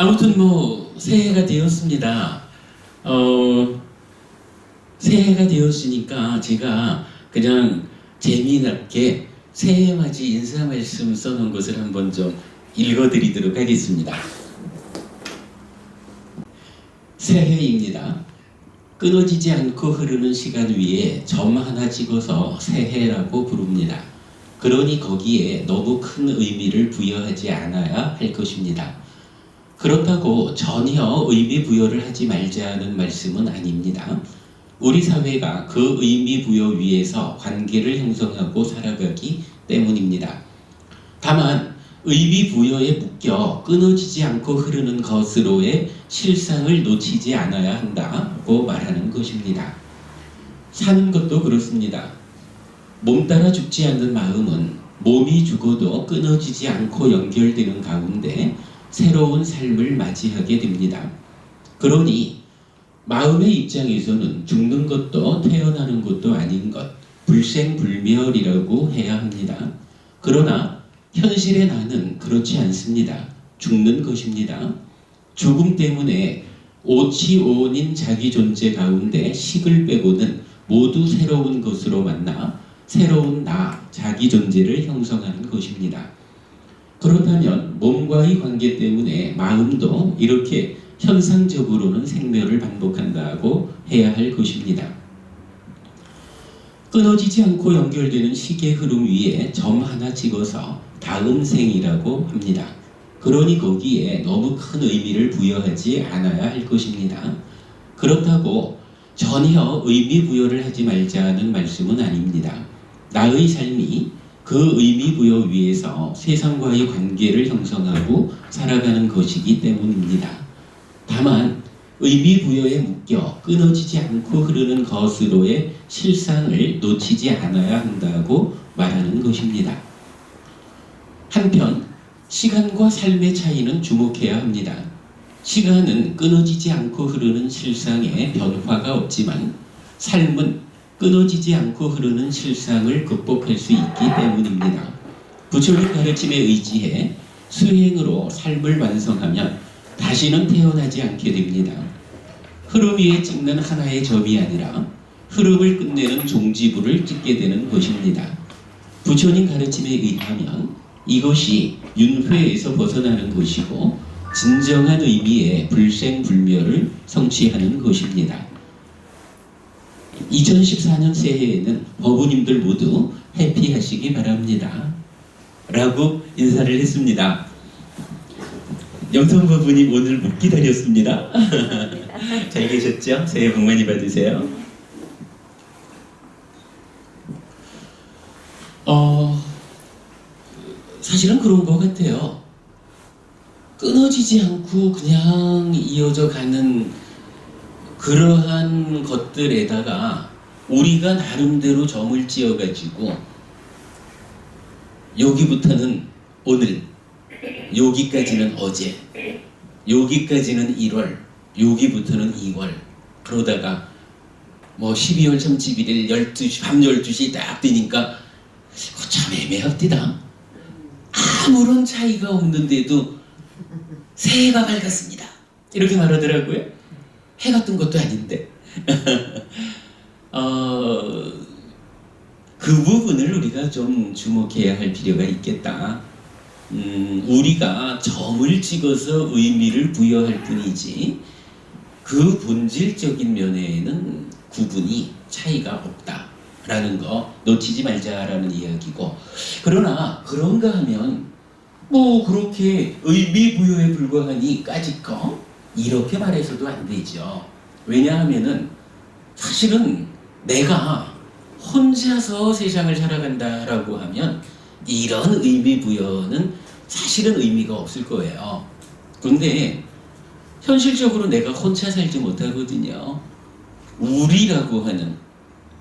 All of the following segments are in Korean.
아무튼 뭐 새해가 되었습니다. 새해가 되었으니까 제가 그냥 재미있게 새해 맞이 인사 말씀 써놓은 것을 한번 좀 읽어드리도록 하겠습니다. 새해입니다. 끊어지지 않고 흐르는 시간 위에 점 하나 찍어서 새해라고 부릅니다. 그러니 거기에 너무 큰 의미를 부여하지 않아야 할 것입니다. 그렇다고 전혀 의미 부여를 하지 말자는 말씀은 아닙니다. 우리 사회가 그 의미 부여 위에서 관계를 형성하고 살아가기 때문입니다. 다만 의미 부여에 묶여 끊어지지 않고 흐르는 것으로의 실상을 놓치지 않아야 한다고 말하는 것입니다. 사는 것도 그렇습니다. 몸 따라 죽지 않는 마음은 몸이 죽어도 끊어지지 않고 연결되는 가운데 새로운 삶을 맞이하게 됩니다. 그러니 마음의 입장에서는 죽는 것도 태어나는 것도 아닌 것, 불생불멸이라고 해야 합니다. 그러나 현실의 나는 그렇지 않습니다. 죽는 것입니다. 죽음 때문에 오치오원인 자기 존재 가운데 식을 빼고는 모두 새로운 것으로 만나 새로운 나, 자기 존재를 형성하는 것입니다. 그렇다면 몸과의 관계 때문에 마음도 이렇게 현상적으로는 생멸을 반복한다고 해야 할 것입니다. 끊어지지 않고 연결되는 시계 흐름 위에 점 하나 찍어서 다음 생이라고 합니다. 그러니 거기에 너무 큰 의미를 부여하지 않아야 할 것입니다. 그렇다고 전혀 의미 부여를 하지 말자는 말씀은 아닙니다. 나의 삶이 그 의미 부여 위에서 세상과의 관계를 형성하고 살아가는 것이기 때문입니다. 다만 의미 부여에 묶여 끊어지지 않고 흐르는 것으로의 실상을 놓치지 않아야 한다고 말하는 것입니다. 한편 시간과 삶의 차이는 주목해야 합니다. 시간은 끊어지지 않고 흐르는 실상에 변화가 없지만 삶은 끊어지지 않고 흐르는 실상을 극복할 수 있기 때문입니다. 부처님 가르침에 의지해 수행으로 삶을 완성하면 다시는 태어나지 않게 됩니다. 흐름 위에 찍는 하나의 점이 아니라 흐름을 끝내는 종지부를 찍게 되는 것입니다. 부처님 가르침에 의하면 이것이 윤회에서 벗어나는 것이고 진정한 의미의 불생불멸을 성취하는 것입니다. 2014년 새해에는 법우님들 모두 해피하시기 바랍니다. 라고 인사를 했습니다. 영선법우님 오늘 못 기다렸습니다. 잘 계셨죠? 새해 복 많이 받으세요. 사실은 그런 것 같아요. 끊어지지 않고 그냥 이어져 가는 그러한 것들에다가 우리가 나름대로 점을 지어가지고 여기부터는 오늘, 여기까지는 어제, 여기까지는 1월, 여기부터는 2월 그러다가 뭐 12월 31일 12시, 밤 12시 딱 되니까 참 애매합디다. 아무런 차이가 없는데도 새해가 밝았습니다. 이렇게 말하더라고요. 해가 뜬 것도 아닌데 그 부분을 우리가 좀 주목해야 할 필요가 있겠다. 우리가 점을 찍어서 의미를 부여할 뿐이지 그 본질적인 면에는 구분이 차이가 없다라는 거 놓치지 말자라는 이야기고, 그러나 그런가 하면 뭐 그렇게 의미 부여에 불과하니 까짓 거 이렇게 말해서도 안 되죠. 왜냐하면은 사실은 내가 혼자서 세상을 살아간다라고 하면 이런 의미 부여는 사실은 의미가 없을 거예요. 그런데 현실적으로 내가 혼자 살지 못하거든요. 우리라고 하는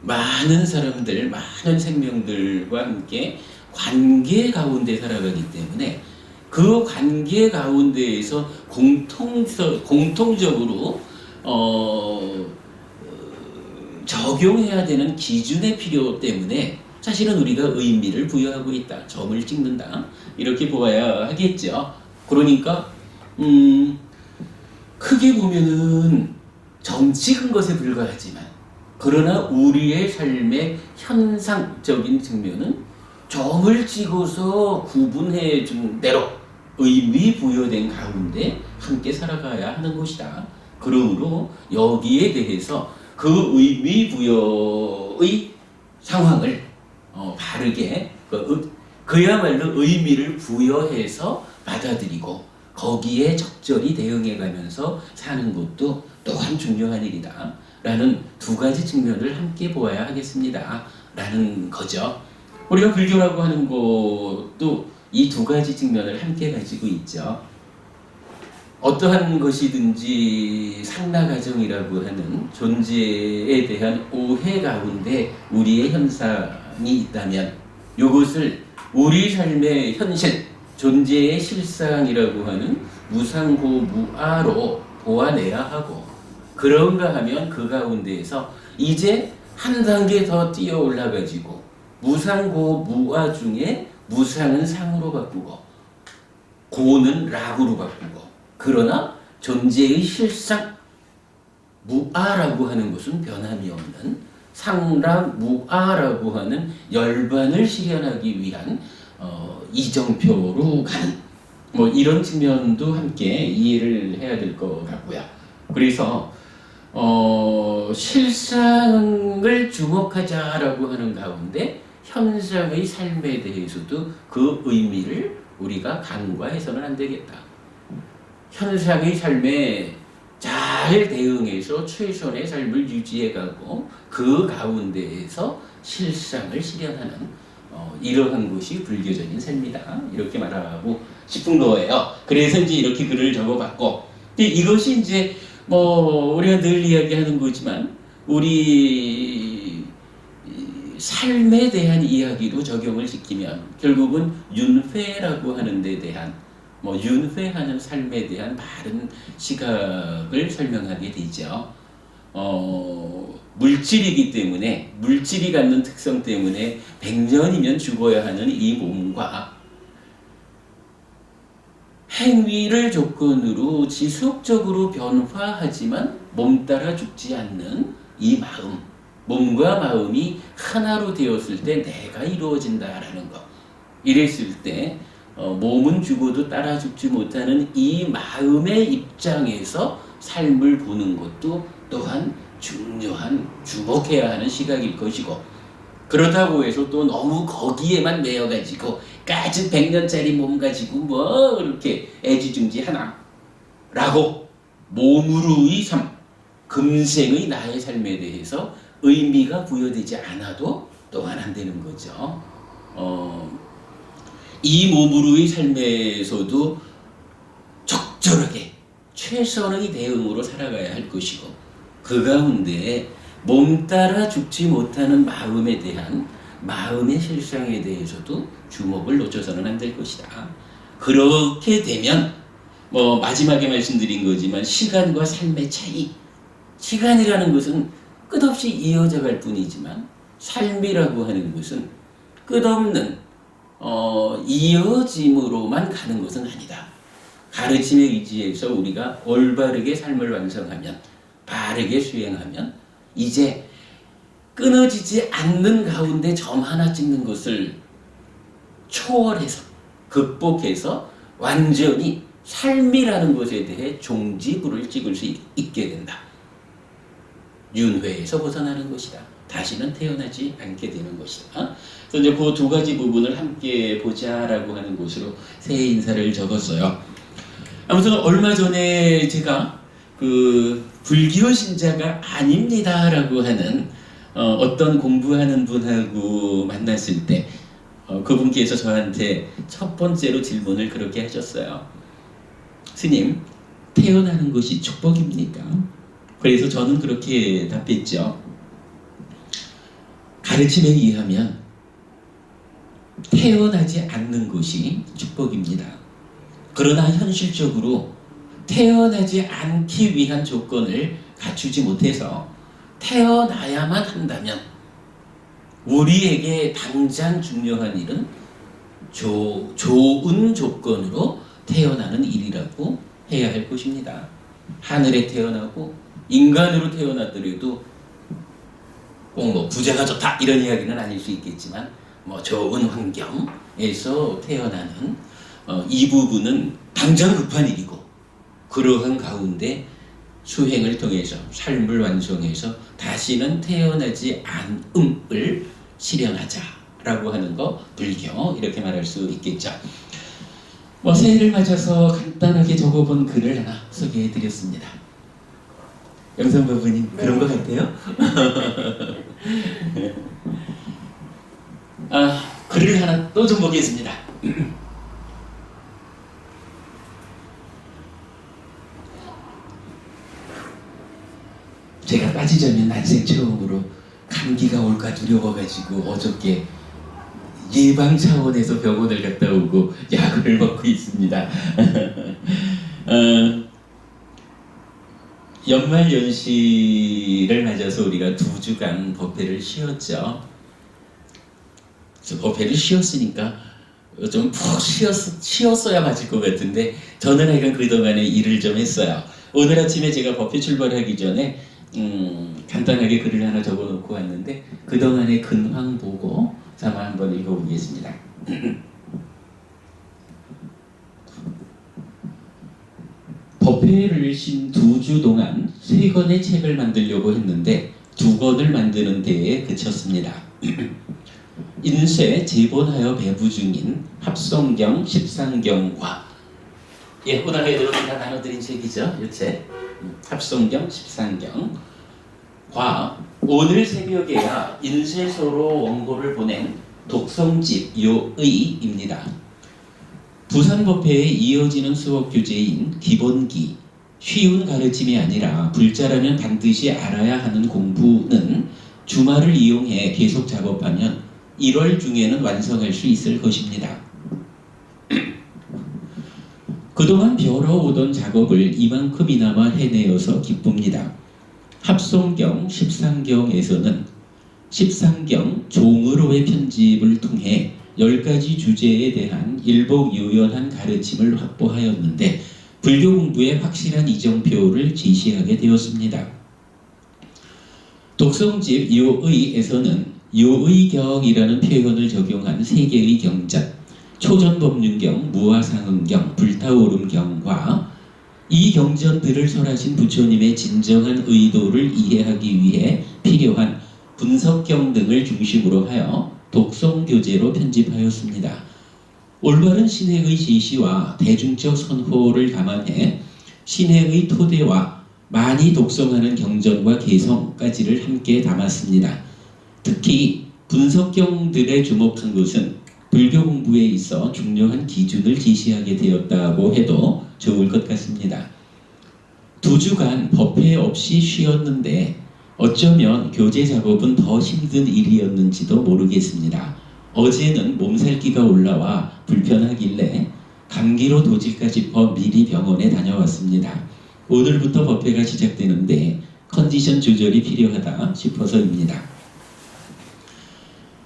많은 사람들, 많은 생명들과 함께 관계 가운데 살아가기 때문에 그 관계 가운데에서 공통적으로 적용해야 되는 기준의 필요 때문에 사실은 우리가 의미를 부여하고 있다, 점을 찍는다 이렇게 보아야 하겠죠. 그러니까 크게 보면은 점 찍은 것에 불과하지만, 그러나 우리의 삶의 현상적인 측면은 점을 찍어서 구분해 준 대로 의미 부여된 가운데 함께 살아가야 하는 것이다. 그러므로 여기에 대해서 그 의미 부여의 상황을 바르게 그야말로 의미를 부여해서 받아들이고 거기에 적절히 대응해가면서 사는 것도 또한 중요한 일이다 라는 두 가지 측면을 함께 보아야 하겠습니다 라는 거죠. 우리가 불교라고 하는 것도 이 두 가지 측면을 함께 가지고 있죠. 어떠한 것이든지 상라가정이라고 하는 존재에 대한 오해 가운데 우리의 현상이 있다면 이것을 우리 삶의 현실, 존재의 실상이라고 하는 무상고무아로 보아내야 하고, 그런가 하면 그 가운데에서 이제 한 단계 더 뛰어 올라가지고 무상고무아 중에 무상은 상으로 바꾸고 고는 락으로 바꾸고, 그러나 존재의 실상 무아라고 하는 것은 변함이 없는 상락무아라고 하는 열반을 실현하기 위한 이정표로 가는 이런 측면도 함께 이해를 해야 될 것 같고요. 그래서 실상을 주목하자라고 하는 가운데 현상의 삶에 대해서도 그 의미를 우리가 간과해서는 안 되겠다. 현상의 삶에 잘 대응해서 최선의 삶을 유지해가고 그 가운데에서 실상을 실현하는 이러한 것이 불교적인 삶이다. 이렇게 말하고 싶은 거예요. 그래서 이제 이렇게 글을 적어봤고, 근데 이것이 이제 우리가 늘 이야기하는 거지만 우리 삶에 대한 이야기로 적용을 시키면 결국은 윤회라고 하는 데 대한 윤회하는 삶에 대한 바른 시각을 설명하게 되죠. 물질이기 때문에, 물질이 갖는 특성 때문에 100년이면 죽어야 하는 이 몸과 행위를 조건으로 지속적으로 변화하지만 몸 따라 죽지 않는 이 마음, 몸과 마음이 하나로 되었을 때 내가 이루어진다라는 것. 이랬을 때 몸은 죽어도 따라 죽지 못하는 이 마음의 입장에서 삶을 보는 것도 또한 중요한, 주목해야 하는 시각일 것이고, 그렇다고 해서 또 너무 거기에만 매여가지고 까짓 100년짜리 몸 가지고 이렇게 애지중지하나 라고 몸으로의 삶, 금생의 나의 삶에 대해서 의미가 부여되지 않아도 또한 안 되는 거죠. 이 몸으로의 삶에서도 적절하게 최선의 대응으로 살아가야 할 것이고, 그 가운데 몸 따라 죽지 못하는 마음에 대한 마음의 실상에 대해서도 주목을 놓쳐서는 안 될 것이다. 그렇게 되면 마지막에 말씀드린 거지만 시간과 삶의 차이, 시간이라는 것은 끝없이 이어져 갈 뿐이지만 삶이라고 하는 것은 끝없는 이어짐으로만 가는 것은 아니다. 가르침에 의지해서 우리가 올바르게 삶을 완성하면, 바르게 수행하면 이제 끊어지지 않는 가운데 점 하나 찍는 것을 초월해서 극복해서 완전히 삶이라는 것에 대해 종지부를 찍을 수 있게 된다. 윤회에서 벗어나는 것이다. 다시는 태어나지 않게 되는 것이다. 그래서 이제 그 두 가지 부분을 함께 보자라고 하는 것으로 새 인사를 적었어요. 아무튼 얼마 전에 제가 불교 신자가 아닙니다라고 하는 어떤 공부하는 분하고 만났을 때 그분께서 저한테 첫 번째로 질문을 그렇게 하셨어요. 스님, 태어나는 것이 축복입니까? 그래서 저는 그렇게 답했죠. 가르침에 의하면 태어나지 않는 것이 축복입니다. 그러나 현실적으로 태어나지 않기 위한 조건을 갖추지 못해서 태어나야만 한다면 우리에게 당장 중요한 일은 좋은 조건으로 태어나는 일이라고 해야 할 것입니다. 하늘에 태어나고 인간으로 태어나더라도 꼭 뭐 부자가 좋다 이런 이야기는 아닐 수 있겠지만 뭐 좋은 환경에서 태어나는 이 부분은 당장 급한 일이고 그러한 가운데 수행을 통해서 삶을 완성해서 다시는 태어나지 않음을 실현하자라고 하는 거 불교 이렇게 말할 수 있겠죠. 뭐 새해를 맞아서 간단하게 적어본 글을 하나 소개해드렸습니다. 영선부부님 그런 것 같아요? 글을 하나 또 좀 보겠습니다. 제가 빠지자면 난생 처음으로 감기가 올까 두려워가지고 어저께 예방 차원에서 병원을 갔다 오고 약을 먹고 있습니다. 연말연시를 맞아서 우리가 2주간 법회를 쉬었죠. 그래서 법회를 쉬었으니까 좀 푹 쉬었어야 맞을 것 같은데 저는 하여간 그동안에 일을 좀 했어요. 오늘 아침에 제가 법회 출발하기 전에 간단하게 글을 하나 적어놓고 왔는데 그동안의 근황 보고 잠깐 한번 읽어보겠습니다. 법회를 쉰 2주 동안 3권의 책을 만들려고 했는데 2권을 만드는 데에 그쳤습니다. 인쇄 재본하여 배부 중인 합성경 십상경과 오늘 애들은 다 나눠드린 책이죠. 이 책 합성경 십상경과 오늘 새벽에야 인쇄소로 원고를 보낸 독성집 요의입니다. 부산법회에 이어지는 수업 교재인 기본기, 쉬운 가르침이 아니라 불자라면 반드시 알아야 하는 공부는 주말을 이용해 계속 작업하면 1월 중에는 완성할 수 있을 것입니다. 그동안 벼러오던 작업을 이만큼이나마 해내어서 기쁩니다. 합성경, 십상경에서는 십상경 종으로의 편집을 통해 10가지 주제에 대한 일목요연한 가르침을 확보하였는데 불교 공부에 확실한 이정표를 제시하게 되었습니다. 독성집 요의에서는 요의경이라는 표현을 적용한 3개의 경전, 초전법륜경, 무화상응경, 불타오름경과 이 경전들을 설하신 부처님의 진정한 의도를 이해하기 위해 필요한 분석경 등을 중심으로 하여 독성교재로 편집하였습니다. 올바른 신행의 제시와 대중적 선호를 감안해 신행의 토대와 많이 독성하는 경전과 개성까지를 함께 담았습니다. 특히 분석경들에 주목한 것은 불교 공부에 있어 중요한 기준을 제시하게 되었다고 해도 좋을 것 같습니다. 2주간 법회 없이 쉬었는데 어쩌면 교재 작업은 더 힘든 일이었는지도 모르겠습니다. 어제는 몸살기가 올라와 불편하길래 감기로 도질까 싶어 미리 병원에 다녀왔습니다. 오늘부터 법회가 시작되는데 컨디션 조절이 필요하다 싶어서입니다.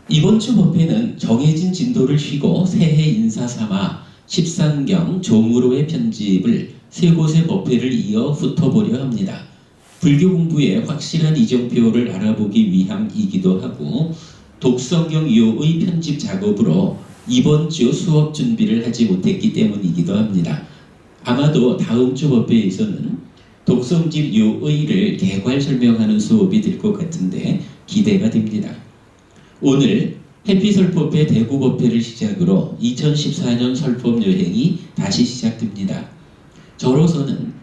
이번 주 법회는 정해진 진도를 쉬고 새해 인사 삼아 십상경 종으로의 편집을 3곳의 법회를 이어 훑어보려 합니다. 불교 공부의 확실한 이정표를 알아보기 위함이기도 하고 독성경 요의 편집 작업으로 이번 주 수업 준비를 하지 못했기 때문이기도 합니다. 아마도 다음 주 법회에서는 독성집 요의를 개괄 설명하는 수업이 될 것 같은데 기대가 됩니다. 오늘 해피설법회 대구법회를 시작으로 2014년 설법 여행이 다시 시작됩니다. 저로서는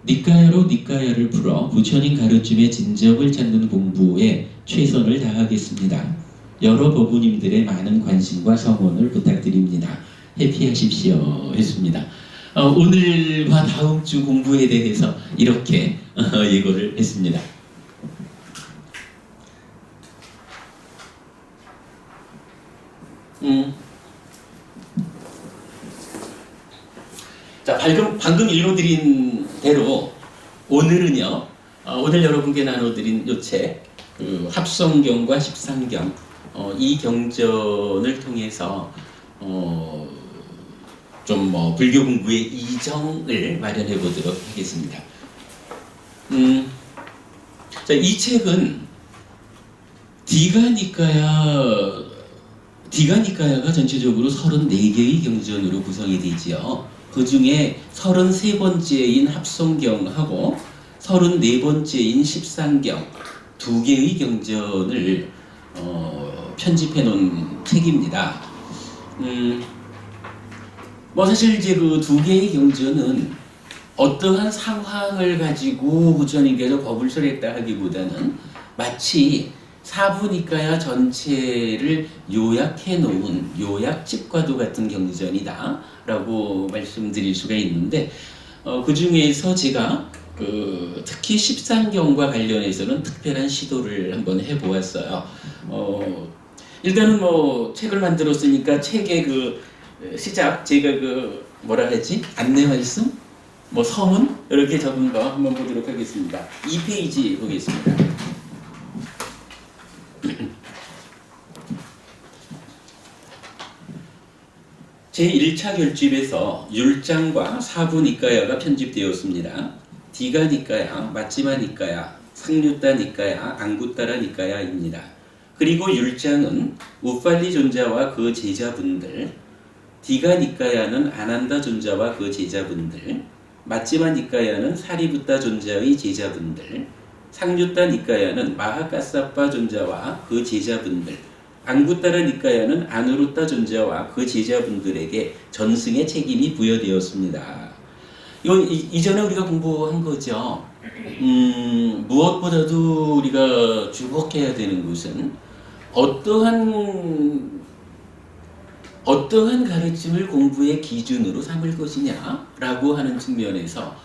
니까야로 니까야를 풀어 부처님 가르침의 진정을 찾는 공부에 최선을 다하겠습니다. 여러 법우님들의 많은 관심과 성원을 부탁드립니다. 해피하십시오 했습니다. 오늘과 다음 주 공부에 대해서 이렇게 예고를 했습니다. 자, 방금 읽어드린 대로 오늘은요, 오늘 여러분께 나눠드린 요 책, 합성경과 십상경, 이 경전을 통해서 좀 불교 공부의 이정을 마련해 보도록 하겠습니다. 음, 자, 이 책은 디가니까야가 전체적으로 34개의 경전으로 구성이 되지요. 그 중에 33번째인 합성경하고 34번째인 십상경 두 개의 경전을 편집해 놓은 책입니다. 뭐 사실 이제 그 두 개의 경전은 어떠한 상황을 가지고 부처님께서 법을 설했다 하기보다는 마치 사부니까야 전체를 요약해 놓은 요약집과도 같은 경전이다 라고 말씀드릴 수가 있는데, 그 중에서 제가 특히 십상경과 관련해서는 특별한 시도를 한번 해보았어요. 일단은 뭐 책을 만들었으니까 책의 시작, 제가 뭐라 하지? 안내 말씀? 뭐 서문? 이렇게 적은 거 한번 보도록 하겠습니다. 2페이지 보겠습니다. 제1차 결집에서 율장과 사부니까야가 편집되었습니다. 디가니까야, 마찌마니까야, 상류따니까야, 앙구따라니까야입니다. 그리고 율장은 우팔리 존자와 그 제자분들, 디가니까야는 아난다 존자와 그 제자분들, 마찌마니까야는 사리부따 존자의 제자분들, 상류따니까야는 마하카사파 존자와 그 제자분들, 앙구따라 니까야는 아누루따 존자와 그 제자분들에게 전승의 책임이 부여되었습니다. 이건 이전에 우리가 공부한 거죠. 무엇보다도 우리가 주목해야 되는 것은 어떠한 가르침을 공부의 기준으로 삼을 것이냐라고 하는 측면에서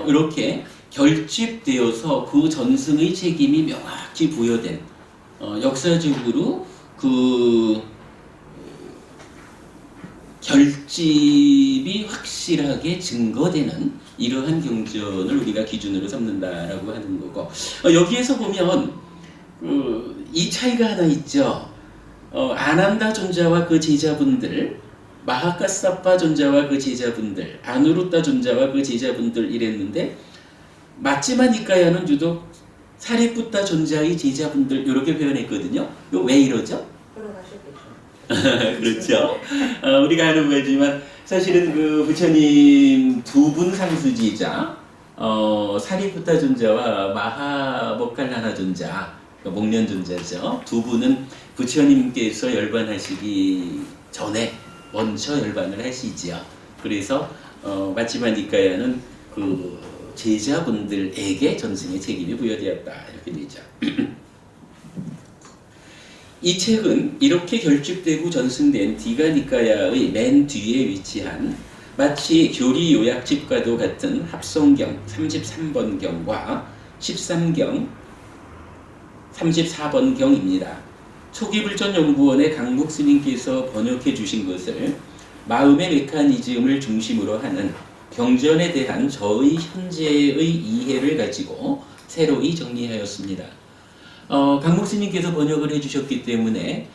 이렇게 결집되어서 그 전승의 책임이 명확히 부여된, 역사적으로 그 결집이 확실하게 증거되는 이러한 경전을 우리가 기준으로 삼는다라고 하는 거고, 여기에서 보면 이 차이가 하나 있죠. 아난다 존자와 그 제자분들, 마하카사파 존자와 그 제자분들, 아누루따 존자와 그 제자분들 이랬는데, 마찌마니까야는 유독 사리푸타 존자의 제자분들 이렇게 표현했거든요. 이거 왜 이러죠? 그렇죠. 우리가 아는 거지만 사실은 그 부처님 두 분 상수지자 사리푸타 존자와 마하모칼라나 존자, 그러니까 목련 존자죠. 두 분은 부처님께서 열반하시기 전에 먼저 열반을 하시지요. 그래서 마찌마니까야는 그 제자분들에게 전승의 책임이 부여되었다 이렇게 되죠. 이 책은 이렇게 결집되고 전승된 디가니까야의 맨 뒤에 위치한 마치 교리 요약집과도 같은 합성경 33번경과 13경 34번경입니다. 초기불전연구원의 강목 스님께서 번역해 주신 것을 마음의 메커니즘을 중심으로 하는 경전에 대한 저의 현재의 이해를 가지고 새로이 정리하였습니다. 강목 스님께서 번역을 해주셨기 때문에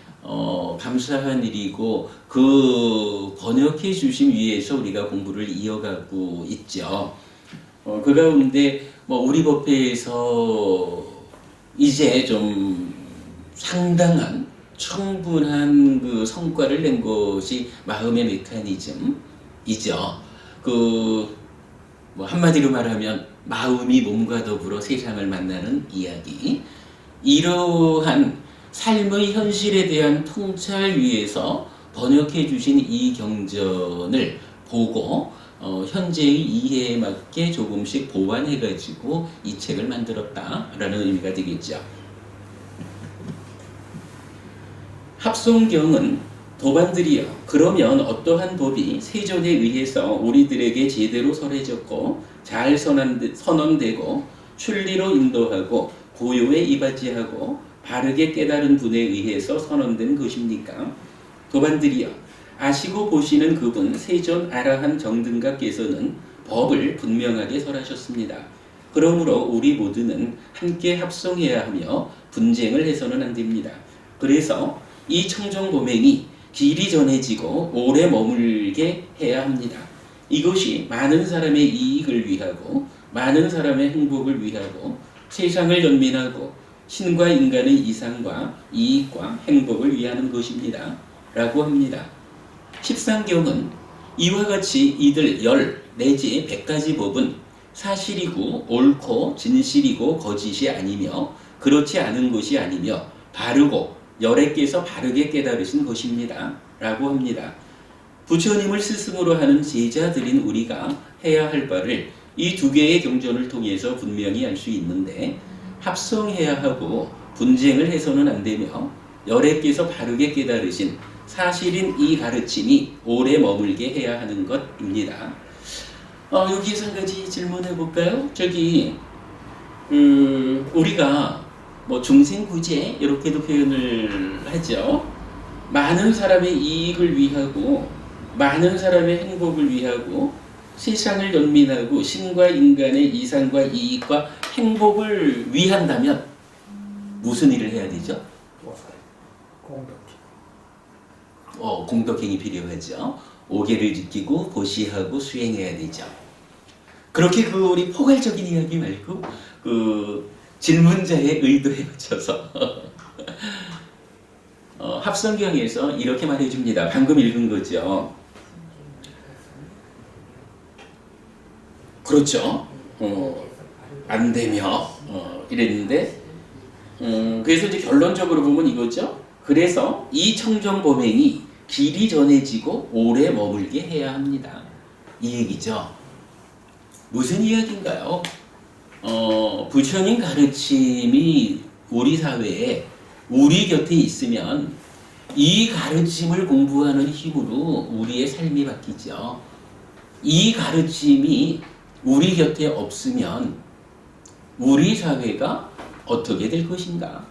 감사한 일이고, 그 번역해 주심 위에서 우리가 공부를 이어가고 있죠. 그 가운데 우리 법회에서 이제 좀 상당한 충분한 그 성과를 낸 것이 마음의 메커니즘이죠. 한마디로 말하면 마음이 몸과 더불어 세상을 만나는 이야기. 이러한 삶의 현실에 대한 통찰 위에서 번역해 주신 이 경전을 보고 현재의 이해에 맞게 조금씩 보완해 가지고 이 책을 만들었다라는 의미가 되겠죠. 합성경은 도반들이여, 그러면 어떠한 법이 세존에 의해서 우리들에게 제대로 설해졌고 잘 선언되고 출리로 인도하고 고요에 이바지하고 바르게 깨달은 분에 의해서 선언된 것입니까? 도반들이여, 아시고 보시는 그분 세존 아라한 정등각께서는 법을 분명하게 설하셨습니다. 그러므로 우리 모두는 함께 합성해야 하며 분쟁을 해서는 안 됩니다. 그래서 이 청정보맹이 길이 전해지고 오래 머물게 해야 합니다. 이것이 많은 사람의 이익을 위하고 많은 사람의 행복을 위하고 세상을 연민하고 신과 인간의 이상과 이익과 행복을 위하는 것입니다. 라고 합니다. 십상경은 이와 같이 이들 10 내지 100가지 법은 사실이고 옳고 진실이고 거짓이 아니며 그렇지 않은 것이 아니며 바르고 열애께서 바르게 깨달으신 것입니다. 라고 합니다. 부처님을 스승으로 하는 제자들인 우리가 해야 할 바를 이 두 개의 경전을 통해서 분명히 알 수 있는데, 합성해야 하고 분쟁을 해서는 안 되며 열애께서 바르게 깨달으신 사실인 이 가르침이 오래 머물게 해야 하는 것입니다. 여기에서 한 가지 질문해 볼까요? 우리가 뭐 중생구제 이렇게도 표현을 하죠. 많은 사람의 이익을 위하고 많은 사람의 행복을 위하고 세상을 연민하고 신과 인간의 이상과 이익과 행복을 위한다면 무슨 일을 해야 되죠? 공덕행이 필요하죠. 오계를 지키고 고시하고 수행해야 되죠. 그렇게 우리 포괄적인 이야기 말고 질문자의 의도에 맞춰서 합성경에서 이렇게 말해줍니다. 방금 읽은 거죠. 그렇죠. 안 되며 이랬는데 그래서 이제 결론적으로 보면 이거죠. 그래서 이 청정범행이 길이 전해지고 오래 머물게 해야 합니다. 이 얘기죠. 무슨 이야기인가요? 부처님 가르침이 우리 사회에 우리 곁에 있으면 이 가르침을 공부하는 힘으로 우리의 삶이 바뀌죠. 이 가르침이 우리 곁에 없으면 우리 사회가 어떻게 될 것인가?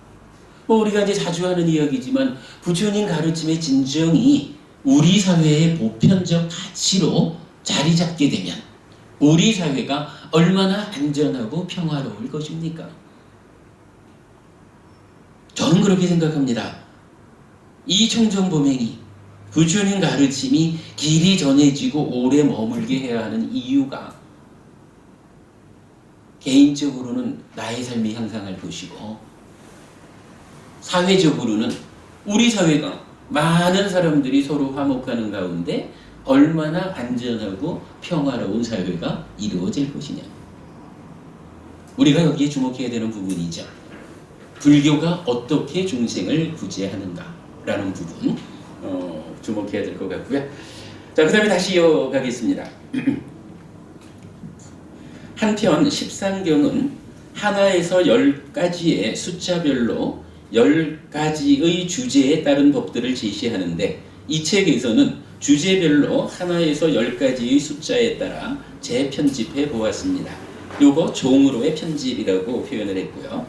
우리가 이제 자주 하는 이야기지만 부처님 가르침의 진정이 우리 사회의 보편적 가치로 자리 잡게 되면 우리 사회가 얼마나 안전하고 평화로울 것입니까? 저는 그렇게 생각합니다. 이 청정범행이 부처님 가르침이 길이 전해지고 오래 머물게 해야 하는 이유가 개인적으로는 나의 삶이 향상할 것이고 사회적으로는 우리 사회가 많은 사람들이 서로 화목하는 가운데 얼마나 안전하고 평화로운 사회가 이루어질 것이냐. 우리가 여기에 주목해야 되는 부분이죠. 불교가 어떻게 중생을 구제하는가라는 부분 주목해야 될 것 같고요. 자, 그 다음에 다시 이어가겠습니다. 한편 십상경은 하나에서 10가지의 숫자별로 10가지의 주제에 따른 법들을 제시하는데 이 책에서는 주제별로 하나에서 10가지의 숫자에 따라 재편집해 보았습니다. 요거 종으로의 편집이라고 표현을 했고요.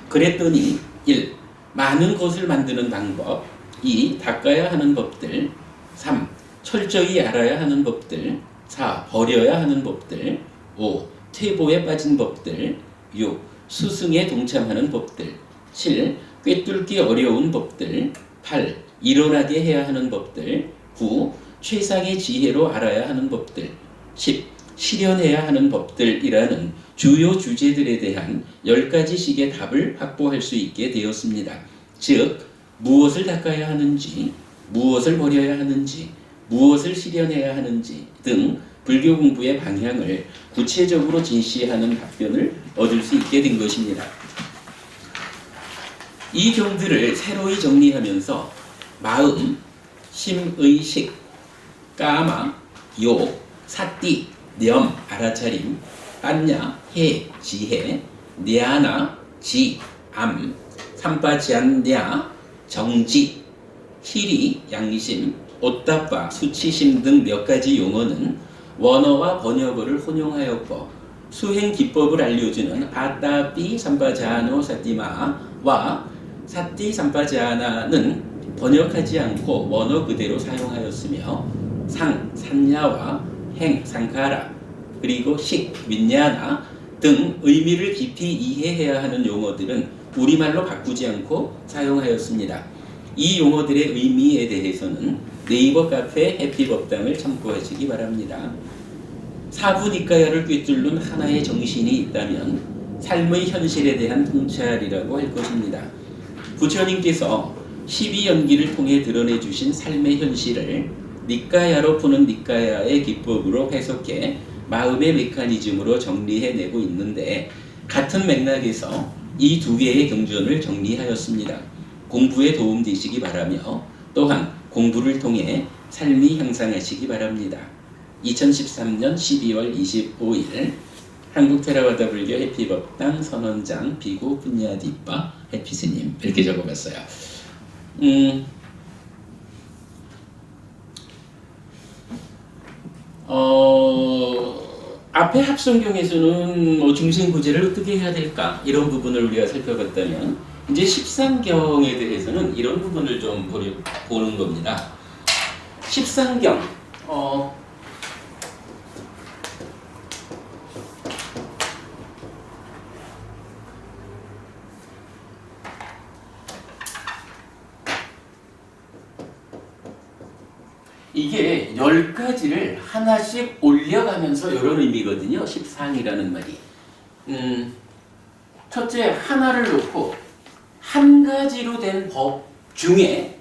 그랬더니 1. 많은 것을 만드는 방법. 2. 닦아야 하는 법들. 3. 철저히 알아야 하는 법들. 4. 버려야 하는 법들. 5. 퇴보에 빠진 법들. 6. 수승에 동참하는 법들. 7. 꿰뚫기 어려운 법들. 8. 일어나게 해야 하는 법들. 9. 최상의 지혜로 알아야 하는 법들. 10. 실현해야 하는 법들이라는 주요 주제들에 대한 10가지씩의 답을 확보할 수 있게 되었습니다. 즉, 무엇을 닦아야 하는지, 무엇을 버려야 하는지, 무엇을 실현해야 하는지 등 불교 공부의 방향을 구체적으로 제시하는 답변을 얻을 수 있게 된 것입니다. 이 경들을 새로이 정리하면서 마음, 심의식, 까마, 요, 사띠, 념, 알아차림, 빤냐, 해, 지혜, 냐나, 지, 암, 삼바지안냐, 정지, 희리, 양심, 오따빠, 수치심 등 몇 가지 용어는 원어와 번역어를 혼용하였고 수행 기법을 알려주는 아따삐 삼바자노 사띠마와 사띠 삼바자나는 번역하지 않고 원어 그대로 사용하였으며 상, 산야와 행, 상카라, 그리고 식, 윈야나 등 의미를 깊이 이해해야 하는 용어들은 우리말로 바꾸지 않고 사용하였습니다. 이 용어들의 의미에 대해서는 네이버 카페 해피법당을 참고하시기 바랍니다. 사부니까야를 꿰뚫는 하나의 정신이 있다면 삶의 현실에 대한 통찰이라고 할 것입니다. 부처님께서 12연기를 통해 드러내주신 삶의 현실을 니까야로 푸는 니까야의 기법으로 해석해 마음의 메커니즘으로 정리해내고 있는데, 같은 맥락에서 이 두 개의 경전을 정리하였습니다. 공부에 도움되시기 바라며 또한 공부를 통해 삶이 향상하시기 바랍니다. 2013년 12월 25일 한국 테라와다 불교 해피법당 선원장 비구 푸냐디빠 해피스님, 이렇게 적어봤어요. 앞에 합성경에서는 뭐 중생구제를 어떻게 해야 될까, 이런 부분을 우리가 살펴봤다면, 이제 13경에 대해서는 이런 부분을 좀 보는 겁니다. 13경 이게 10가지를 하나씩 올려가면서 이런 의미거든요. 13이라는 말이. 첫째, 하나를 놓고 한 가지로 된 법 중에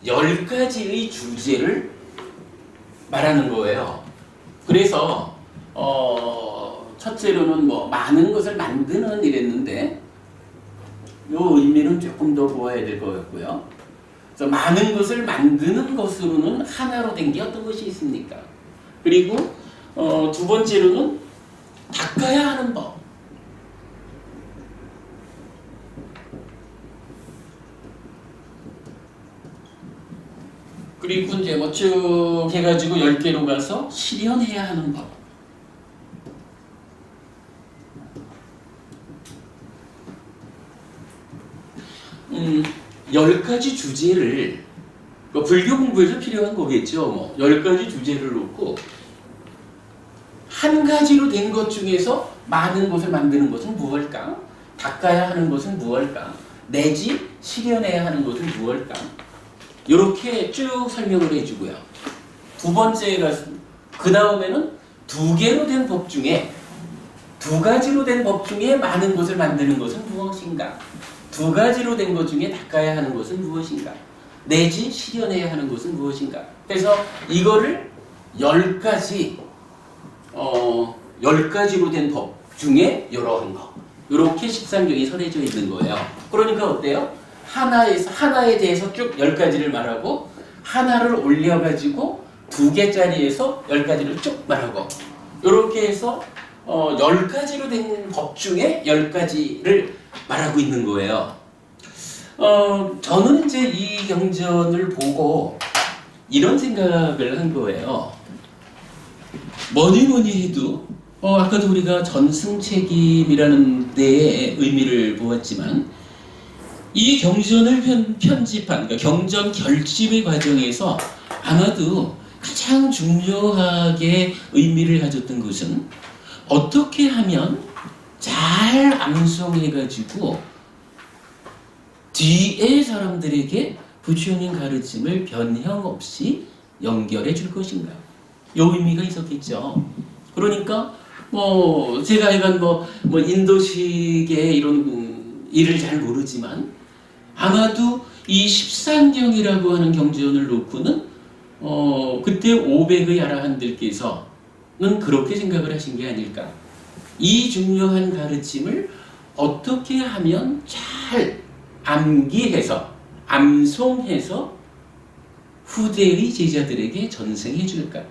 10가지의 주제를 말하는 거예요. 그래서 첫째로는 뭐 많은 것을 만드는 이랬는데, 이 의미는 조금 더 보아야 될 것 같고요. 그래서 많은 것을 만드는 것으로는 하나로 된 게 어떤 것이 있습니까? 그리고 두 번째로는 닦아야 하는 법. 그리고 이제 뭐 쭉 해가지고 10개로 가서 실현해야 하는 법. 음, 10가지 주제를, 불교 공부에서 필요한 거겠죠. 뭐 10가지 주제를 놓고 한 가지로 된 것 중에서 많은 것을 만드는 것은 무엇일까? 닦아야 하는 것은 무엇일까? 내지 실현해야 하는 것은 무엇일까? 이렇게 쭉 설명을 해주고요. 두 번째가, 그 다음에는 2개로 된 법 중에, 2가지로 된 법 중에 많은 것을 만드는 것은 무엇인가? 2가지로 된 것 중에 닦아야 하는 것은 무엇인가? 내지 실현해야 하는 것은 무엇인가? 그래서 이거를 10가지, 10가지로 된 법 중에 이러한 거, 이렇게 13경이 설해져 있는 거예요. 그러니까 어때요? 하나에 대해서 쭉 10가지를 말하고, 하나를 올려가지고 2개짜리에서 10가지를 쭉 말하고, 이렇게 해서 10가지로 된 법 중에 10가지를 말하고 있는 거예요. 저는 이제 이 경전을 보고 이런 생각을 한 거예요. 뭐니 해도 아까도 우리가 전승책임이라는 데의 의미를 보았지만, 이 경전을 편집한, 그러니까 경전 결집의 과정에서 아마도 가장 중요하게 의미를 가졌던 것은 어떻게 하면 잘 암송해가지고 뒤에 사람들에게 부처님 가르침을 변형 없이 연결해 줄 것인가, 이 의미가 있었겠죠. 그러니까 제가 약간 인도식의 이런 일을 잘 모르지만, 아마도 이 13경이라고 하는 경전을 놓고는 그때 500의 아라한들께서는 그렇게 생각을 하신 게 아닐까. 이 중요한 가르침을 어떻게 하면 잘 암기해서, 암송해서 후대의 제자들에게 전승해 줄까,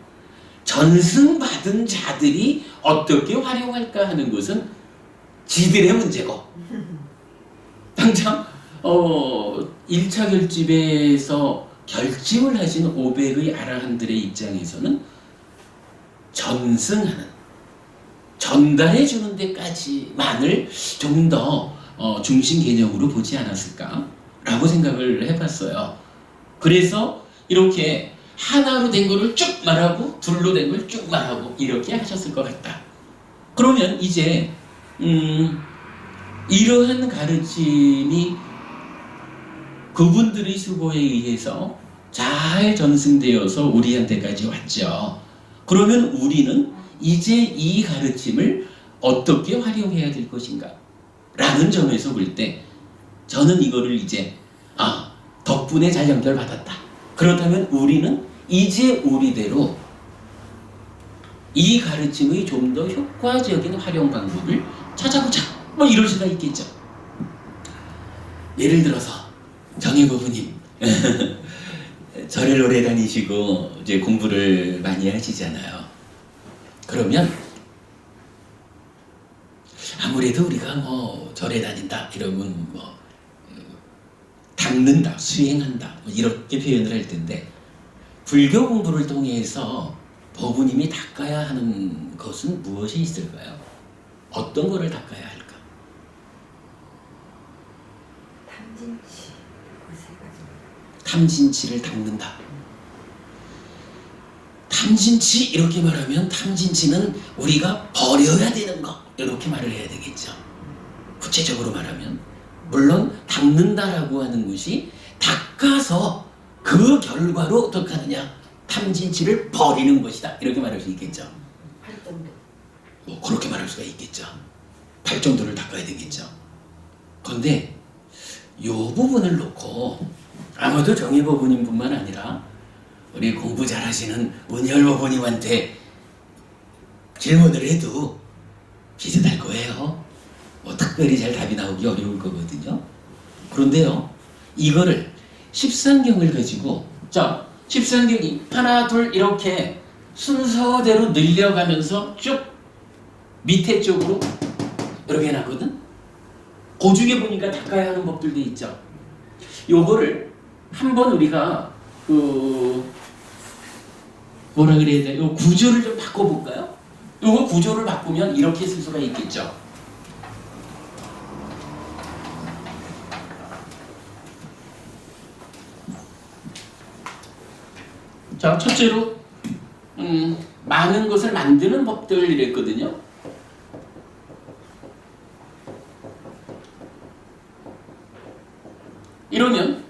전승받은 자들이 어떻게 활용할까 하는 것은 지들의 문제고, 당장 1차 결집에서 결집을 하신 500의 아라한들의 입장에서는 전승하는, 전달해 주는 데까지만을 좀 더 중심 개념으로 보지 않았을까라고 생각을 해봤어요. 그래서 이렇게 하나로 된 거를 쭉 말하고, 둘로 된 걸 쭉 말하고, 이렇게 하셨을 것 같다. 그러면 이제 이러한 가르침이 그분들의 수고에 의해서 잘 전승되어서 우리한테까지 왔죠. 그러면 우리는 이제 이 가르침을 어떻게 활용해야 될 것인가 라는 점에서 볼 때 저는 이거를 이제 덕분에 잘 연결받았다. 그렇다면 우리는 이제 우리대로 이 가르침의 좀 더 효과적인 활용 방법을 찾아보자. 뭐 이럴 수가 있겠죠. 예를 들어서 정혜부부님 절을 오래 다니시고 이제 공부를 많이 하시잖아요. 그러면 아무래도 우리가 뭐 절에 다닌다 이러면 뭐 닦는다, 수행한다 뭐 이렇게 표현을 할 텐데 불교 공부를 통해서 법부님이 닦아야 하는 것은 무엇이 있을까요? 어떤 거를 닦아야 할까? 탐진치 그 세 가지. 탐진치를 닦는다. 탐진치 이렇게 말하면 탐진치는 우리가 버려야 되는 거 이렇게 말을 해야 되겠죠. 구체적으로 말하면 물론 닦는다라고 하는 것이 닦아서 그 결과로 어떻게 하느냐 탐진치를 버리는 것이다 이렇게 말할 수 있겠죠. 팔정도. 뭐 그렇게 말할 수가 있겠죠. 발정도를 닦아야 되겠죠. 그런데 이 부분을 놓고 아마도 정혜법부님뿐만 아니라 우리 공부 잘하시는 은혈법부님한테 질문을 해도 비슷할 거예요. 뭐 특별히 잘 답이 나오기 어려울 거거든요. 그런데요, 이거를 십상경을 가지고 자, 십상경이 하나 둘 이렇게 순서대로 늘려가면서 쭉 밑에 쪽으로 이렇게 해놨거든. 그 중에 보니까 닦아야 하는 법들도 있죠. 요거를 한번 우리가 뭐라 그래야 돼? 요 구조를 좀 바꿔볼까요? 요거 구조를 바꾸면 이렇게 쓸 수가 있겠죠. 자, 첫째로 많은 것을 만드는 법들 이랬거든요. 이러면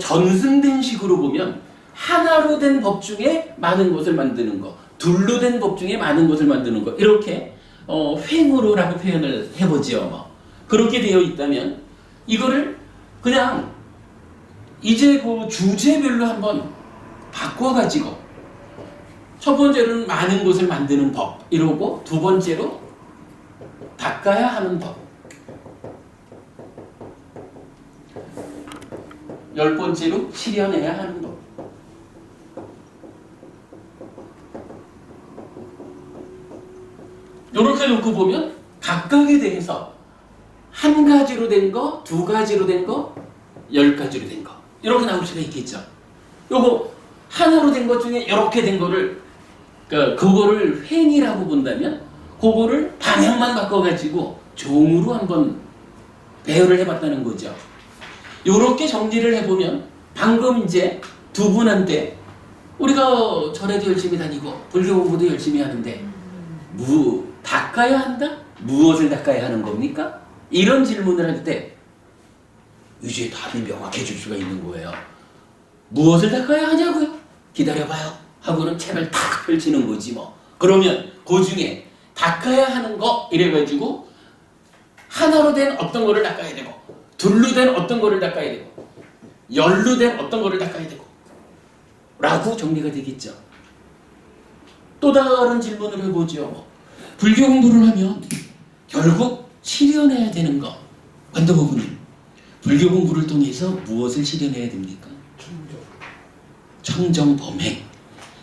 전승된 식으로 보면 하나로 된 법 중에 많은 것을 만드는 거, 둘로 된 법 중에 많은 것을 만드는 거 이렇게 횡으로라고 표현을 해보죠. 그렇게 되어 있다면 이거를 그냥 이제 그 주제별로 한번 바꿔가지고 첫 번째로는 많은 것을 만드는 법 이러고 두 번째로 닦아야 하는 법, 열 번째로 실현해야 하는 법. 이렇게 놓고 보면 각각에 대해서 한 가지로 된 거, 두 가지로 된 거, 10가지로 된 거 이렇게 나올 수가 있겠죠. 요거 하나로 된 것 중에 이렇게 된 거를 그거를 횡이라고 본다면 그거를 방향만 바꿔가지고 종으로 한번 배열을 해봤다는 거죠. 요렇게 정리를 해보면 방금 이제 두 분한테 우리가 절에도 열심히 다니고 불교 공부도 열심히 하는데 닦아야 한다? 무엇을 닦아야 하는 겁니까? 이런 질문을 할 때 이제 답이 명확해질 수가 있는 거예요. 무엇을 닦아야 하냐고요? 기다려봐요 하고는 책을 탁 펼치는 거지 뭐. 그러면 그 중에 닦아야 하는 거 이래가지고 하나로 된 어떤 거를 닦아야 되고 둘로 된 어떤 거를 닦아야 되고 열로 된 어떤 거를 닦아야 되고 라고 정리가 되겠죠. 또 다른 질문을 해보죠. 불교 공부를 하면 결국 실현해야 되는 거. 관도부부님, 불교 공부를 통해서 무엇을 실현해야 됩니까? 청정범행.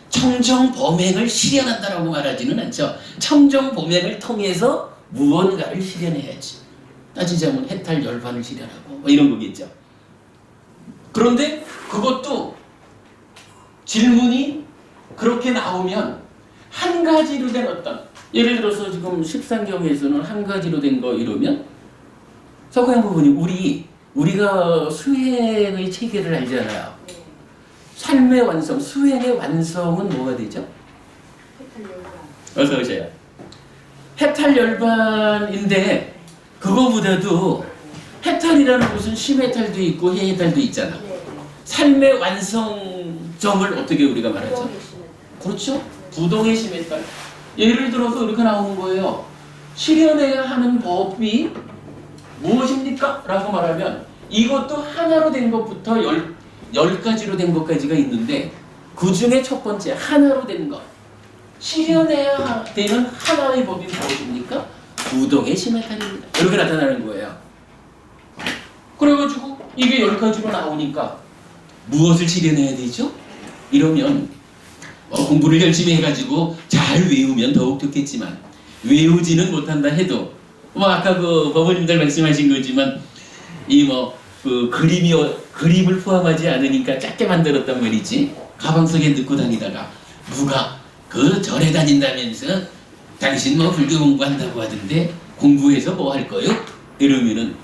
청정범행을 실현한다라고 말하지는 않죠. 청정범행을 통해서 무언가를 실현해야지. 따지자면 해탈열반을 실현하고 뭐 이런 거겠죠. 그런데 그것도 질문이 그렇게 나오면 한 가지로 된 어떤, 예를 들어서 지금 십상경에서는 한 가지로 된 거 이러면 석호양 부부님, 우리가 수행의 체계를 알잖아요. 삶의 완성, 수행의 완성은 뭐가 되죠? 해탈열반. 어서 오세요. 해탈열반인데 그거보다도 해탈이라는 것은 심해탈도 있고 해해탈도 있잖아. 삶의 완성점을 어떻게 우리가 말하죠? 그렇죠? 부동의 심해탈, 예를 들어서 이렇게 나오는 거예요. 실현해야 하는 법이 무엇입니까? 라고 말하면 이것도 하나로 된 것부터 열 가지로 된 것까지가 있는데 그 중에 첫 번째 하나로 된 것. 실현해야 되는 하나의 법이 무엇입니까? 부동의 시메탈입니다. 이렇게 나타나는 거예요. 그래가지고 이게 10가지로 나오니까 무엇을 실현해야 되죠? 이러면 공부를 열심히 해가지고 잘 외우면 더욱 좋겠지만 외우지는 못한다 해도 아까 그 버버님들 말씀하신 거지만 그 그림을 포함하지 않으니까 작게 만들었단 말이지. 가방 속에 넣고 다니다가 누가 그 절에 다닌다면서 당신 불교 공부한다고 하던데 공부해서 뭐 할 거요? 이러면은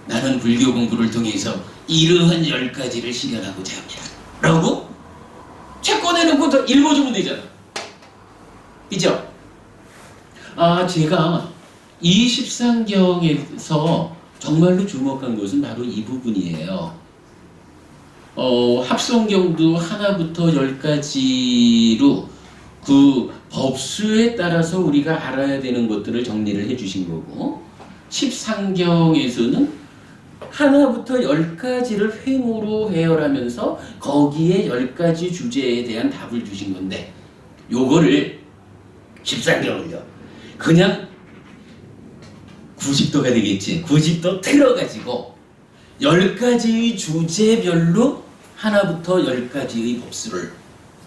나는 불교 공부를 통해서 이러한 10가지를 실현하고자 합니다. 라고 책 꺼내놓고 더 읽어주면 되잖아. 그죠? 제가 이 십상경에서 정말로 주목한 것은 바로 이 부분이에요. 합성경도 하나부터 10가지로 그 법수에 따라서 우리가 알아야 되는 것들을 정리를 해주신 거고, 십상경에서는 하나부터 10가지를 횡으로 해열하면서 거기에 10가지 주제에 대한 답을 주신 건데, 요거를 십상경을요 그냥 90도가 되겠지. 90도 틀어가지고 10가지의 주제별로 하나부터 10가지의 법수를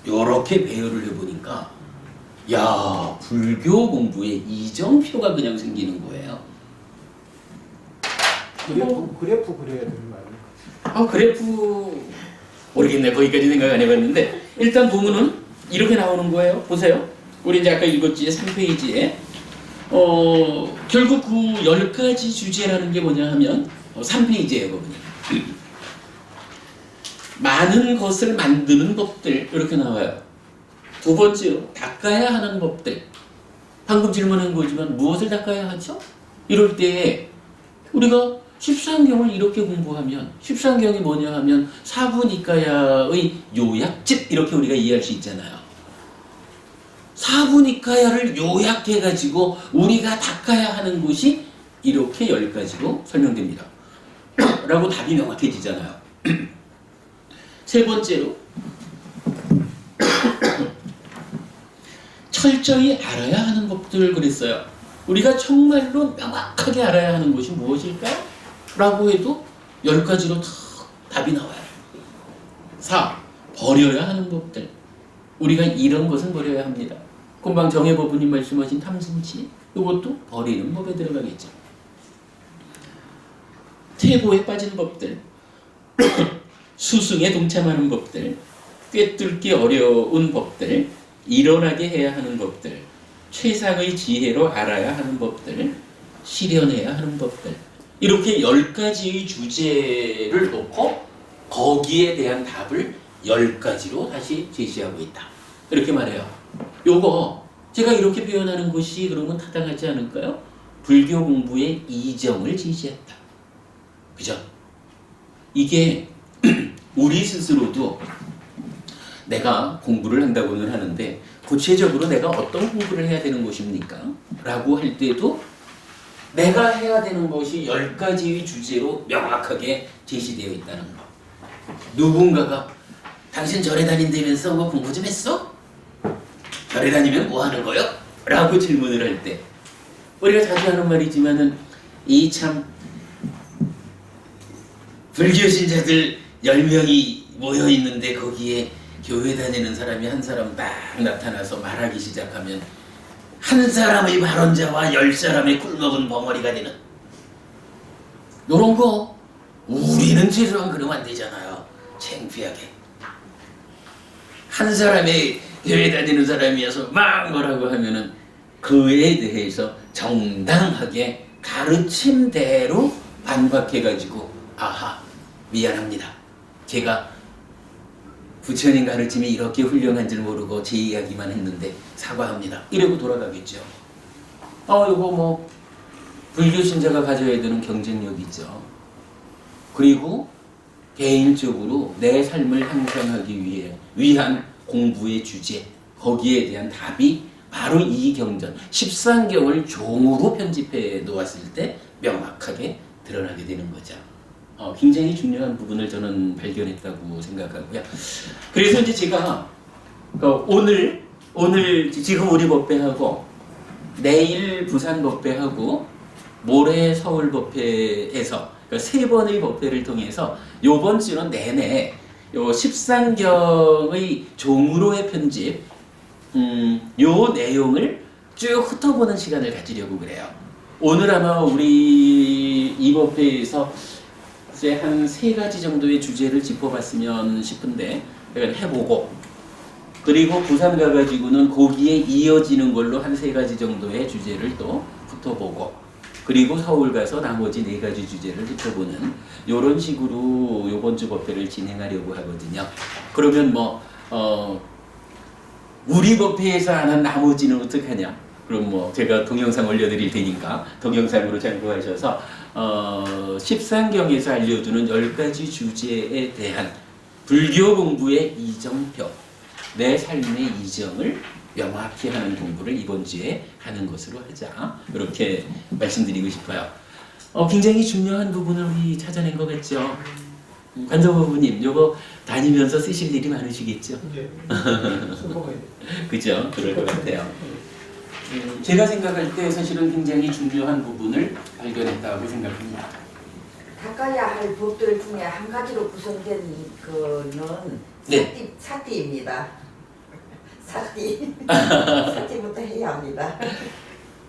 요렇게 배열을 해보니까 야, 불교 공부에 이정표가 그냥 생기는 거예요. 그래프 그려야 되는 거 아니에요? 그래프 모르겠네. 거기까지 생각 안 해봤는데 일단 보면은 이렇게 나오는 거예요. 보세요. 우리 이제 아까 읽었지 3페이지에 결국 그 10가지 주제라는 게 뭐냐 하면 3페이지예요. 거기 많은 것을 만드는 법들 이렇게 나와요. 두 번째로 닦아야 하는 법들. 방금 질문한 거지만 무엇을 닦아야 하죠? 이럴 때 우리가 십상경을 이렇게 공부하면 십상경이 뭐냐 하면 사부니까야의 요약집 이렇게 우리가 이해할 수 있잖아요. 사부니까야를 요약해가지고 우리가 닦아야 하는 것이 이렇게 10가지로 설명됩니다. 라고 답이 명확해지잖아요. 세 번째로 철저히 알아야 하는 법들을 그랬어요. 우리가 정말로 명확하게 알아야 하는 것이 무엇일까요? 라고 해도 10가지로 다 답이 나와요. 4. 버려야 하는 법들. 우리가 이런 것은 버려야 합니다. 금방 정혜법부님 말씀하신 탐진치, 이것도 버리는 법에 들어가겠죠. 태보에 빠진 법들, 수승에 동참하는 법들, 꿰뚫기 어려운 법들, 일어나게 해야 하는 법들, 최상의 지혜로 알아야 하는 법들, 실현해야 하는 법들, 이렇게 10가지의 주제를 놓고 거기에 대한 답을 10가지로 다시 제시하고 있다. 이렇게 말해요. 요거 제가 이렇게 표현하는 것이 그러면 타당하지 않을까요? 불교 공부의 이정을 제시했다. 그죠? 이게 우리 스스로도 내가 공부를 한다고는 하는데 구체적으로 내가 어떤 공부를 해야 되는 것입니까? 라고 할 때도 내가 해야 되는 것이 10가지의 주제로 명확하게 제시되어 있다는 거. 누군가가 당신 절에 다닌다면서 뭐 공부 좀 했어? 절에 다니면 뭐 하는 거요? 라고 질문을 할 때 우리가 자주 하는 말이지만은 이 참 불교 신자들 10명이 모여 있는데 거기에 교회 다니는 사람이 한 사람 딱 나타나서 말하기 시작하면 한 사람의 발언자와 10사람의 꿀먹은 벙어리가 되는 요런 거 우리는 최소한 그러면 안 되잖아요. 창피하게 한 사람의 교회 다니는 사람이어서 막 뭐라고 하면은 그에 대해서 정당하게 가르침대로 반박해가지고 아하 미안합니다. 제가 부처님 가르침이 이렇게 훌륭한 줄 모르고 제 이야기만 했는데 사과합니다. 이러고 돌아가겠죠. 이거 뭐 불교 신자가 가져야 되는 경쟁력이죠. 그리고 개인적으로 내 삶을 향상하기 위한 공부의 주제, 거기에 대한 답이 바로 이 경전 13경을 종으로 편집해 놓았을 때 명확하게 드러나게 되는 거죠. 굉장히 중요한 부분을 저는 발견했다고 생각하고요. 그래서 이제 제가 오늘 지금 우리 법회하고 내일 부산 법회하고 모레 서울 법회에서 그러니까 3번의 법회를 통해서 요번 주는 내내 요 13경의 종으로의 편집 요 내용을 쭉 훑어보는 시간을 가지려고 그래요. 오늘 아마 우리 이 법회에서 이제 한 3가지 정도의 주제를 짚어봤으면 싶은데 내가 해보고 그리고 부산 가가지고는 거기에 이어지는 걸로 한 3가지 정도의 주제를 또 붙어보고 그리고 서울 가서 나머지 4가지 주제를 짚어보는 이런 식으로 요번 주 법회를 진행하려고 하거든요. 그러면 우리 법회에서 하는 나머지는 어떡하냐? 그럼 제가 동영상 올려드릴 테니까 동영상으로 참고하셔서 13경에서 알려주는 10가지 주제에 대한 불교 공부의 이정표 내 삶의 이정을 명확히 하는 공부를 이번 주에 하는 것으로 하자. 이렇게 말씀드리고 싶어요. 굉장히 중요한 부분을 우리 찾아낸 것 같죠? 관저부부님, 요거 다니면서 쓰실 일이 많으시겠죠? 네. 그죠? 그럴 것 같아요. 제가 생각할 때 사실은 굉장히 중요한 부분을 발견했다고 생각합니다. 닦아야 할 법들 중에 한 가지로 구성된 거는 네. 사띠입니다. 사띠부터 해야 합니다.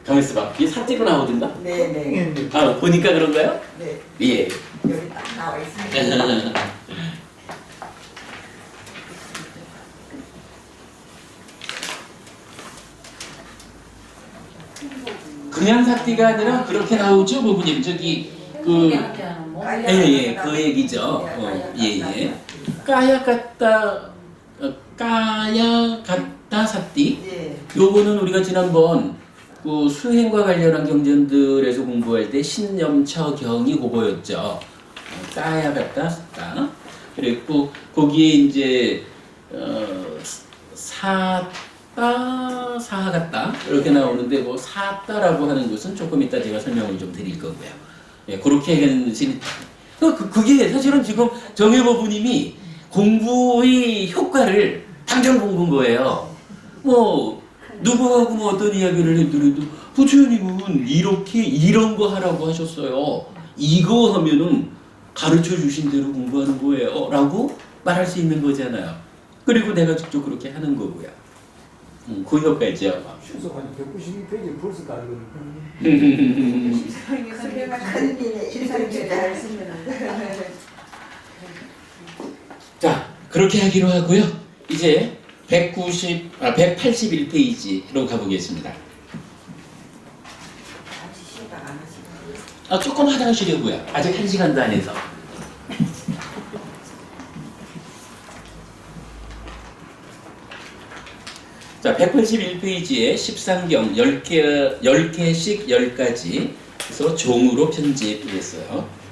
가만있어 봐. 이게 사띠로 나오던가? 네네. 보니까 그런가요? 네. 예. 여기 딱 나와 있습니다. 그냥 사띠가 아니라 그렇게 나오죠, 부부님. 저기 그 얘기죠. 예. 까야 같다 사띠. 네. 요거는 우리가 지난번 그 수행과 관련한 경전들에서 공부할 때 신념처경이 그거였죠. 까야 같다 사. 그리고 거기에 이제 사하 같다 이렇게 나오는데 사다라고 하는 것은 조금 이따 제가 설명을 좀 드릴 거고요. 예, 그렇게 하신 그게 사실은 지금 정혜보부님이 공부의 효과를 당장 본 거예요. 누구하고 어떤 이야기를 해드려도 부처님은 이런 거 하라고 하셨어요. 이거 하면은 가르쳐 주신 대로 공부하는 거예요. 라고 말할 수 있는 거잖아요. 그리고 내가 직접 그렇게 하는 거고요. 그 효과죠. 순서가 192페이지 벌써 다르거든요. 큰일이네. 인상이 잘 쓰면. 자, 그렇게 하기로 하고요. 이제 181페이지로 가보겠습니다. 같이 시작 안 하시는 조금 하다 하시려고요. 아직 1시간도 안 해서. 자, 181페이지에 13경 10개씩 10가지 그래서 종으로 편집했어요.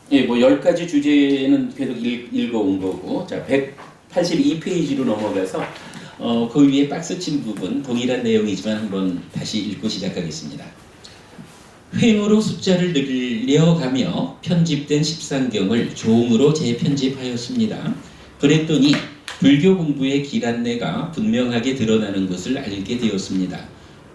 예, 10가지 주제는 계속 읽어온 거고, 자, 182페이지로 넘어가서, 그 위에 박스 친 부분, 동일한 내용이지만 한번 다시 읽고 시작하겠습니다. 횡으로 숫자를 늘려가며 편집된 13경을 종으로 재편집하였습니다. 그랬더니 불교 공부의 길 안내가 분명하게 드러나는 것을 알게 되었습니다.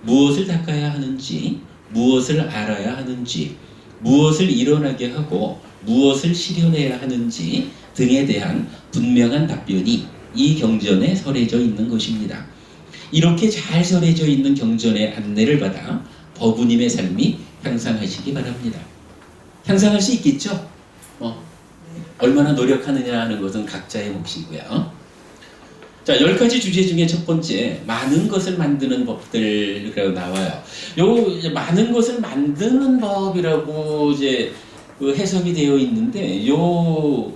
무엇을 닦아야 하는지, 무엇을 알아야 하는지, 무엇을 일어나게 하고 무엇을 실현해야 하는지 등에 대한 분명한 답변이 이 경전에 설해져 있는 것입니다. 이렇게 잘 설해져 있는 경전의 안내를 받아 법우님의 삶이 향상하시기 바랍니다. 향상할 수 있겠죠? 얼마나 노력하느냐 하는 것은 각자의 몫이고요. 자, 10가지 주제 중에 첫 번째, 많은 것을 만드는 법들이라고 나와요. 요 많은 것을 만드는 법이라고 이제 그 해석이 되어 있는데 요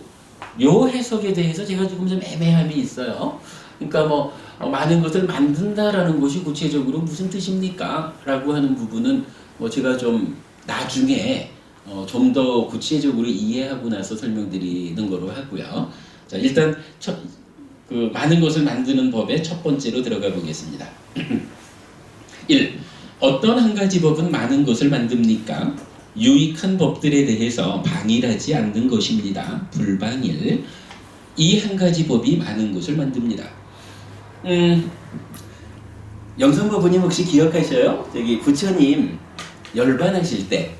해석에 대해서 제가 조금 좀 애매함이 있어요. 그러니까 많은 것을 만든다라는 것이 구체적으로 무슨 뜻입니까? 라고 하는 부분은 제가 좀 나중에 좀 더 구체적으로 이해하고 나서 설명드리는 거로 하고요. 자, 일단 그 많은 것을 만드는 법의 첫 번째로 들어가 보겠습니다. 1. 어떤 한 가지 법은 많은 것을 만듭니까? 유익한 법들에 대해서 방일하지 않는 것입니다. 불방일. 이 한 가지 법이 많은 것을 만듭니다. 영선부부님 혹시 기억하셔요? 저기 부처님 열반하실 때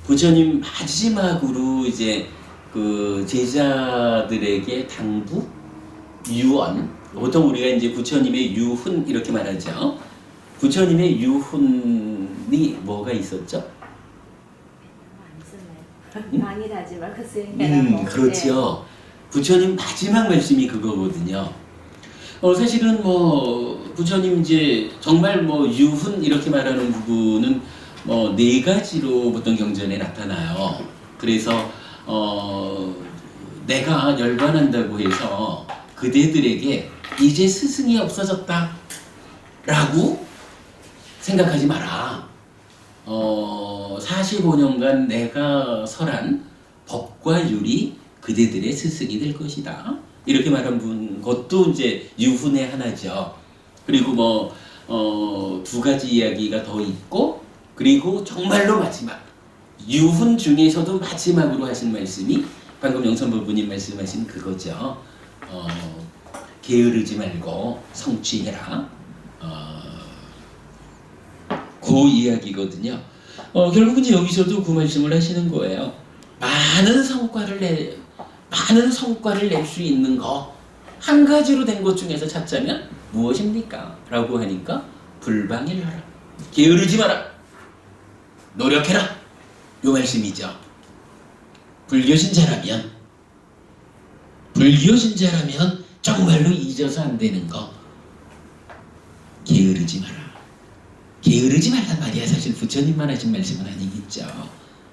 부처님 마지막으로 이제 그 제자들에게 당부, 유언, 보통 우리가 이제 부처님의 유훈 이렇게 말하죠. 부처님의 유훈이 뭐가 있었죠? 방일하지 말고 수행해라. 그렇죠. 부처님 마지막 말씀이 그거거든요. 사실은 뭐 부처님 이제 정말 뭐 유훈 이렇게 말하는 부분은 뭐 네 가지로 보통 경전에 나타나요. 그래서 내가 열반한다고 해서 그대들에게 이제 스승이 없어졌다 라고 생각하지 마라. 45년간 내가 설한 법과 율이 그대들의 스승이 될 것이다. 이렇게 말한 것도 이제 유훈의 하나죠. 그리고 뭐 두 가지 이야기가 더 있고, 그리고 정말로 마지막 유훈 중에서도 마지막으로 하신 말씀이 방금 영선부부님 말씀하신 그거죠. 게으르지 말고 성취해라. 그 이야기거든요. 결국은 이제 여기서도 그 말씀을 하시는 거예요. 많은 성과를 낼 수 있는 거 한 가지로 된 것 중에서 찾자면 무엇입니까? 라고 하니까 불방일하라. 게으르지 마라. 노력해라. 요 말씀이죠. 불교신자라면 정말로 잊어서 안 되는 거 게으르지 마라. 게으르지 말란 말이야. 사실 부처님만 하신 말씀은 아니겠죠.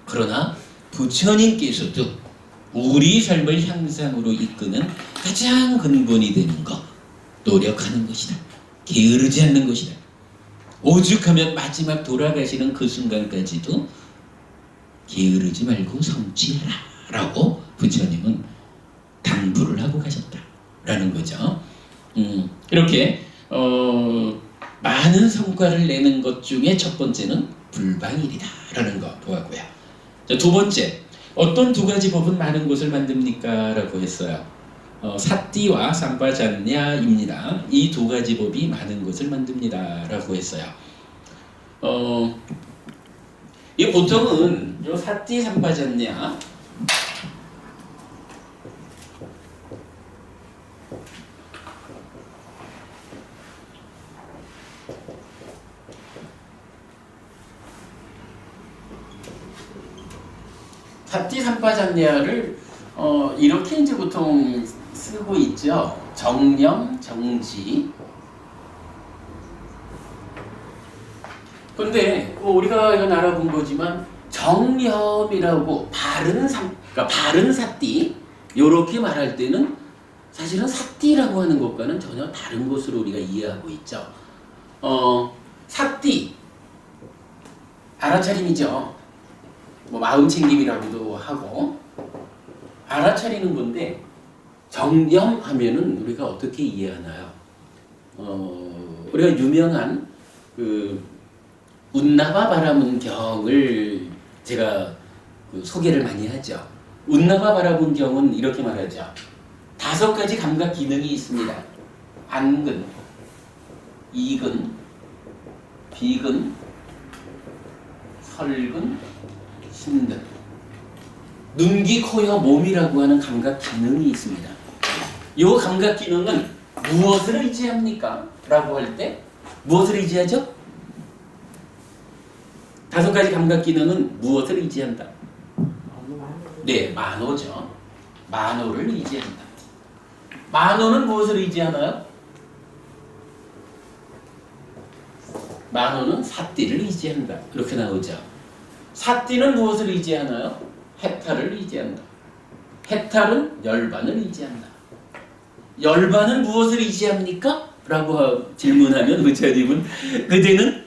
그러나 부처님께서도 우리 삶을 향상으로 이끄는 가장 근본이 되는 것, 노력하는 것이다. 게으르지 않는 것이다. 오죽하면 마지막 돌아가시는 그 순간까지도 게으르지 말고 성취해라 라고 부처님은 당부를 하고 가셨다라는 거죠. 이렇게 많은 성과를 내는 것 중에 첫 번째는 불방일이다라는 거 보았고요. 자, 두 번째, 어떤 두 가지 법은 많은 것을 만듭니까? 라고 했어요. 사띠와 삼바잔냐입니다. 이 두 가지 법이 많은 것을 만듭니다. 라고 했어요. 이 보통은 요 사띠 삼바잔냐 사띠 삼바잔냐를 이렇게 이제 보통 쓰고 있죠. 정념, 정지. 근데 우리가 이건 알아본 거지만 정념이라고 그러니까 바른 사띠 이렇게 말할 때는 사실은 사띠라고 하는 것과는 전혀 다른 것으로 우리가 이해하고 있죠. 사띠 알아차림이죠. 뭐 마음챙김이라고도 하고 알아차리는 건데 정념하면은 우리가 어떻게 이해하나요? 우리가 유명한 그 운나바 바라문경을 제가 소개를 많이 하죠. 운나바 바라문경은 이렇게 말하죠. 5가지 감각 기능이 있습니다. 안근, 이근, 비근, 설근, 신근. 눈, 귀, 코, 혀, 몸이라고 하는 감각 기능이 있습니다. 이 감각 기능은 무엇을 의지합니까? 라고 할 때 무엇을 의지하죠? 5가지 감각 기능은 무엇을 의지한다? 네, 만호죠. 만호를 의지한다. 만호는 무엇을 의지하나요? 만호는 사띠를 의지한다. 이렇게 나오죠. 사띠는 무엇을 의지하나요? 해탈을 의지한다. 해탈은 열반을 의지한다. 열반은 무엇을 의지합니까? 라고 질문하면 부처님은 그대는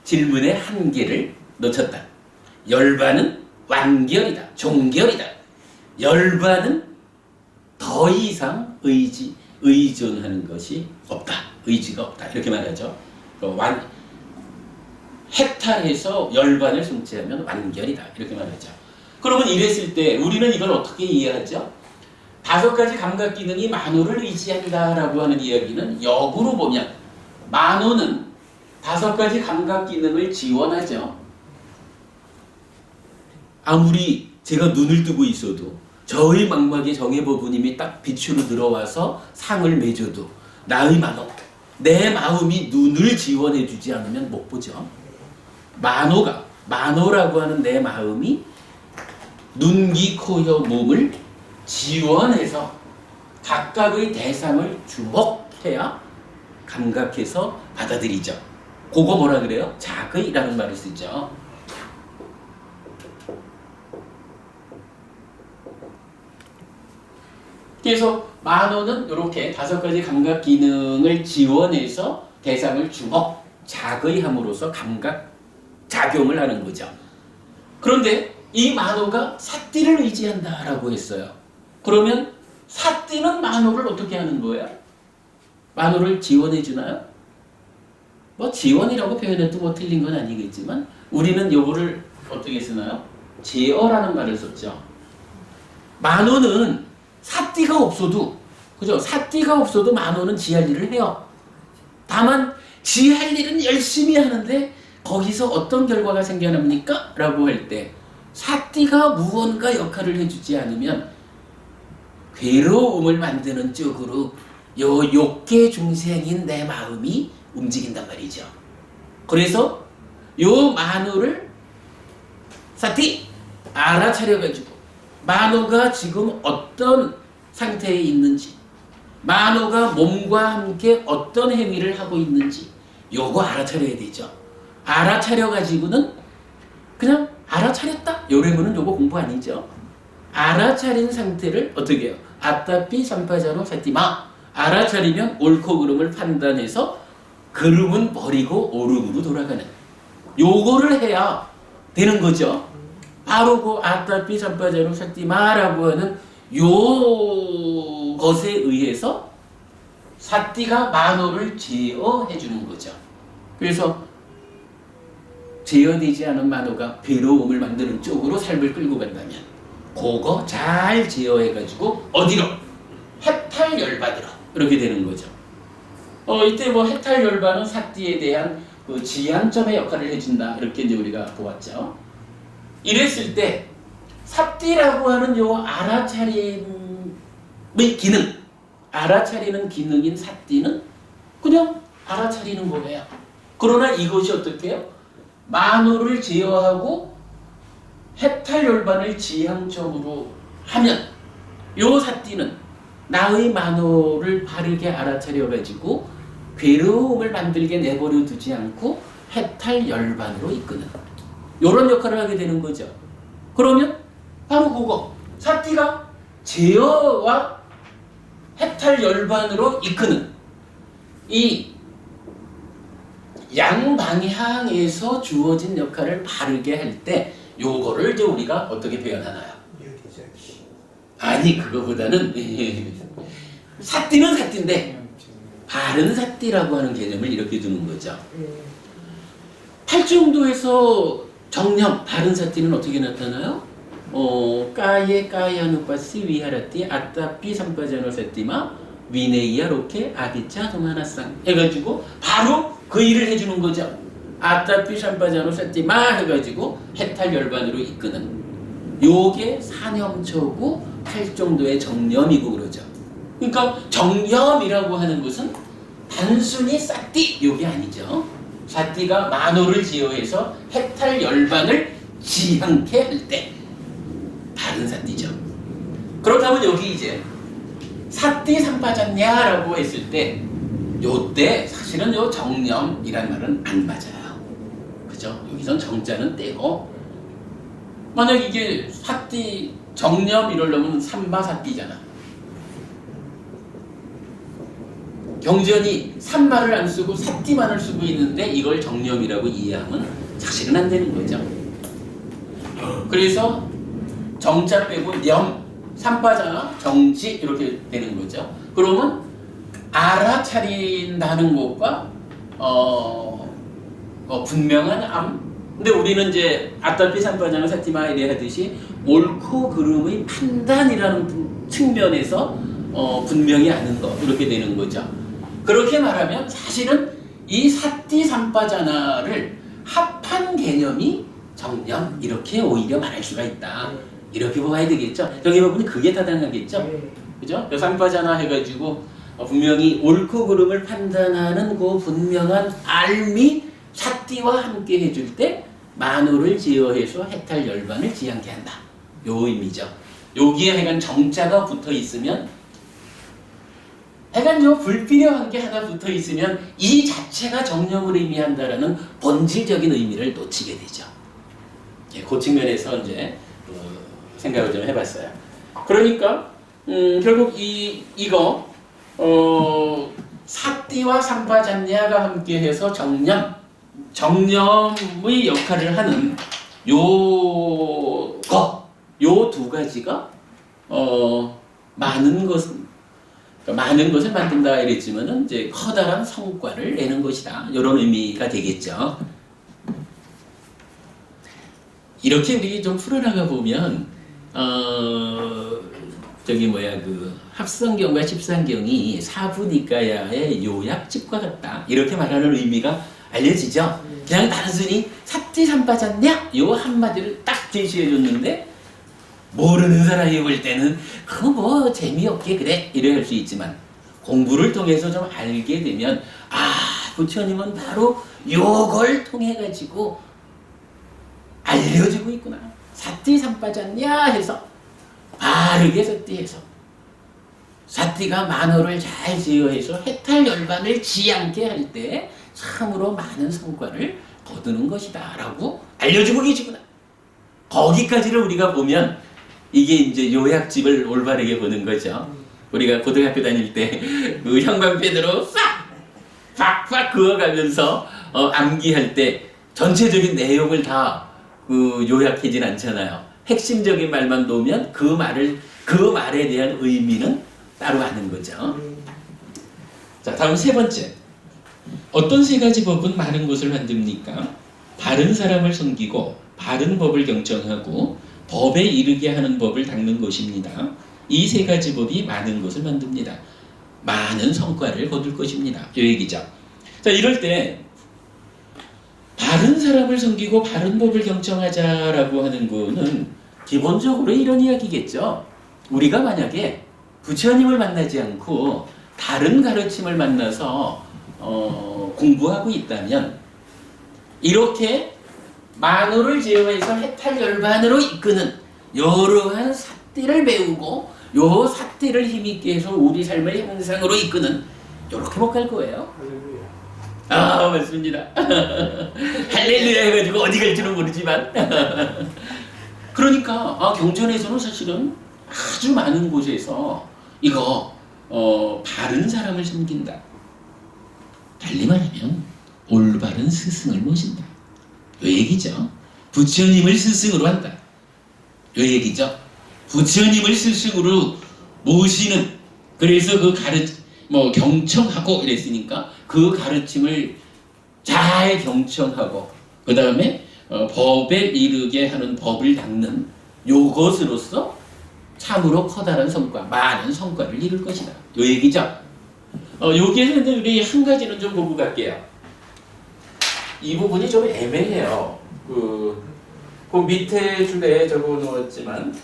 질문의 한계를 놓쳤다. 열반은 완결이다, 종결이다. 열반은 더 이상 의존하는 것이 없다. 의지가 없다. 이렇게 말하죠. 해탈해서 열반을 성취하면 완결이다. 이렇게 말하죠. 그러면 이랬을 때 우리는 이걸 어떻게 이해하죠? 5가지 감각 기능이 만호를 의지한다라고 하는 이야기는 역으로 보면 만호는 5가지 감각 기능을 지원하죠. 아무리 제가 눈을 뜨고 있어도 저의 망막에 정해버부님이 딱 빛으로 들어와서 상을 맺어도 나의 만호, 내 마음이 눈을 지원해주지 않으면 못 보죠. 만호라고 하는 내 마음이 눈, 귀, 코, 혀, 몸을 지원해서 각각의 대상을 주목해야 감각해서 받아들이죠. 그거 뭐라 그래요? 자의라는 말을 쓰죠. 그래서 만호는 이렇게 5가지 감각 기능을 지원해서 대상을 주목, 자의함으로써 감각 작용을 하는 거죠. 그런데 이 만호가 사띠를 의지한다라고 했어요. 그러면 사띠는 만호를 어떻게 하는 거예요? 만호를 지원해 주나요? 뭐 지원이라고 표현해도 뭐 틀린 건 아니겠지만 우리는 요거를 어떻게 쓰나요? 제어라는 말을 썼죠. 만호는 사띠가 없어도, 그죠? 사띠가 없어도 만호는 지할 일을 해요. 다만 지할 일은 열심히 하는데 거기서 어떤 결과가 생겨납니까? 라고 할 때 사띠가 무언가 역할을 해주지 않으면 괴로움을 만드는 쪽으로 요 욕계 중생인 내 마음이 움직인단 말이죠. 그래서 요 만호를 사띠 알아차려가지고 만호가 지금 어떤 상태에 있는지, 만호가 몸과 함께 어떤 행위를 하고 있는지 요거 알아차려야 되죠. 알아차려가지고는 그냥 알아차렸다 요래면은 요거 공부 아니죠. 알아차린 상태를 어떻게 해요? 아따삐 삼파자로 사띠마. 알아차리면 옳고 그름을 판단해서 그름은 버리고 옳음으로 돌아가는 요거를 해야 되는 거죠. 바로 그 아따삐 삼파자로 사띠마라고 하는 요 것에 의해서 사띠가 만호를 제어해 주는 거죠. 그래서 제어되지 않은 만호가 괴로움을 만드는 쪽으로 삶을 끌고 간다면 그거 잘 제어해가지고 어디로? 해탈열반으로 이렇게 되는 거죠. 이때 뭐 해탈열반은 사띠에 대한 그 지향점의 역할을 해준다 이렇게 이제 우리가 보았죠. 이랬을 때 사띠라고 하는 요 알아차림의 기능, 알아차리는 기능인 사띠는 그냥 알아차리는 거예요. 그러나 이것이 어떻게 해요? 만호를 제어하고 해탈열반을 지향점으로 하면 요 사띠는 나의 만호를 바르게 알아차려가지고 괴로움을 만들게 내버려 두지 않고 해탈열반으로 이끄는 요런 역할을 하게 되는 거죠. 그러면 바로 그거 사띠가 제어와 해탈열반으로 이끄는 이 양방향에서 주어진 역할을 바르게 할 때 요거를 이제 우리가 어떻게 표현하나요? 아니 그거보다는 사띠는 사띠인데 바른 사띠라고 하는 개념을 이렇게 두는 거죠. 팔중도에서 정념 바른 사띠는 어떻게 나타나요? 까예 까야누빠시 위하라띠 아따삐 삼빠자노 사띠마 위네이야 로케 아비차 도마나상 해가지고 바로 그 일을 해주는 거죠. 아따삐 삼빠자노 사띠마 해가지고 해탈열반으로 이끄는 요게 사념초고 팔정도의 정념이고 그러죠. 그러니까 정념이라고 하는 것은 단순히 사띠 요게 아니죠. 사띠가 만호를 지어해서 해탈열반을 지향케 할 때 다른 사띠죠. 그렇다면 여기 이제 사띠 상 빠졌냐라고 했을 때 요때 사실은 요 정념이란 말은 안 맞아요. 그죠? 여기선 정자는 떼고 만약 이게 사띠 정념 이러려면 삼마사띠잖아. 경전이 삼마를 안 쓰고 사띠만을 쓰고 있는데 이걸 정념이라고 이해하면 사실은 안 되는 거죠. 그래서 정자 빼고 념, 삼바자, 정지 이렇게 되는 거죠. 그러면 알아차린다는 것과 분명한 암. 근데 우리는 이제 아따피 삼바자나 사티마 이래 하듯이 옳고 그름의 판단이라는 측면에서 분명히 아는 거 이렇게 되는 거죠. 그렇게 말하면 사실은 이 사띠 삼바자나를 합한 개념이 정념 이렇게 오히려 말할 수가 있다. 이렇게 보아야 되겠죠. 여기 보면 그게 타당하겠죠. 그죠? 삼바자나 해가지고 분명히 옳고 그름을 판단하는 그 분명한 알미 사띠와 함께 해줄 때 만호를 제어해서 해탈 열반을 지향케 한다. 요 의미죠. 여기에 하여간 정자가 붙어 있으면 하여간 요 불필요한 게 하나 붙어 있으면 이 자체가 정념을 의미한다라는 본질적인 의미를 놓치게 되죠. 예, 그 측면에서 이제 생각을 좀 해봤어요. 그러니까 결국 이거 사띠와 삼바잔냐가 함께해서 정념의 역할을 하는 요 두 가지가 많은 것을 만든다 이랬지만은 이제 커다란 성과를 내는 것이다. 이런 의미가 되겠죠. 이렇게 우리 좀 풀어나가 보면 그 합성경과 십상경이 사부니까야의 요약집과 같다. 이렇게 말하는 의미가 알려지죠. 그냥 단순히 사띠삼바잖냐 요 한마디를 딱 제시해 줬는데 모르는 사람이 볼 때는 그거 뭐 재미없게 그래 이래 할 수 있지만 공부를 통해서 좀 알게 되면 부처님은 바로 요걸 통해 가지고 알려주고 있구나. 사띠삼바잖냐 해서 바르게 사띠해서 사띠가 만호를 잘 제어해서 해탈 열반을 지향케 할 때 참으로 많은 성과를 거두는 것이다 라고 알려주고 계시구나. 거기까지를 우리가 보면 이게 이제 요약집을 올바르게 보는 거죠. 우리가 고등학교 다닐 때 그 형광펜으로 팍팍 그어가면서 암기할 때 전체적인 내용을 다 요약하진 않잖아요. 핵심적인 말만 놓으면 그 말에 대한 의미는 따로 아는 거죠. 자, 다음 세 번째. 어떤 세 가지 법은 많은 것을 만듭니까? 바른 사람을 섬기고 바른 법을 경청하고 법에 이르게 하는 법을 닦는 것입니다. 이 세 가지 법이 많은 것을 만듭니다. 많은 성과를 거둘 것입니다. 요 얘기죠. 자, 이럴 때 바른 사람을 섬기고 바른 법을 경청하자라고 하는 거는 기본적으로 이런 이야기겠죠. 우리가 만약에 부처님을 만나지 않고 다른 가르침을 만나서 공부하고 있다면 이렇게 만호를 제어해서 해탈 열반으로 이끄는 이러한 사띠를 배우고 요 사띠를 힘있게 해서 우리 삶의 형상으로 이끄는 이렇게 못 갈 거예요. 맞습니다. 할렐루야 해가지고 어디 갈지는 모르지만 그러니까 경전에서는 사실은 아주 많은 곳에서 이거 바른 사람을 섬긴다. 달리 말하면 올바른 스승을 모신다. 요 얘기죠. 부처님을 스승으로 한다. 요 얘기죠. 부처님을 스승으로 모시는, 그래서 그 경청하고 이랬으니까 그 가르침을 잘 경청하고 그 다음에 법에 이르게 하는 법을 닦는 요것으로서 참으로 커다란 성과, 많은 성과를 이룰 것이다. 요 얘기죠. 여기에서 근데 우리 한 가지는 좀 보고 갈게요. 이 부분이 좀 애매해요. 그 밑에 줄에 적어 놓았지만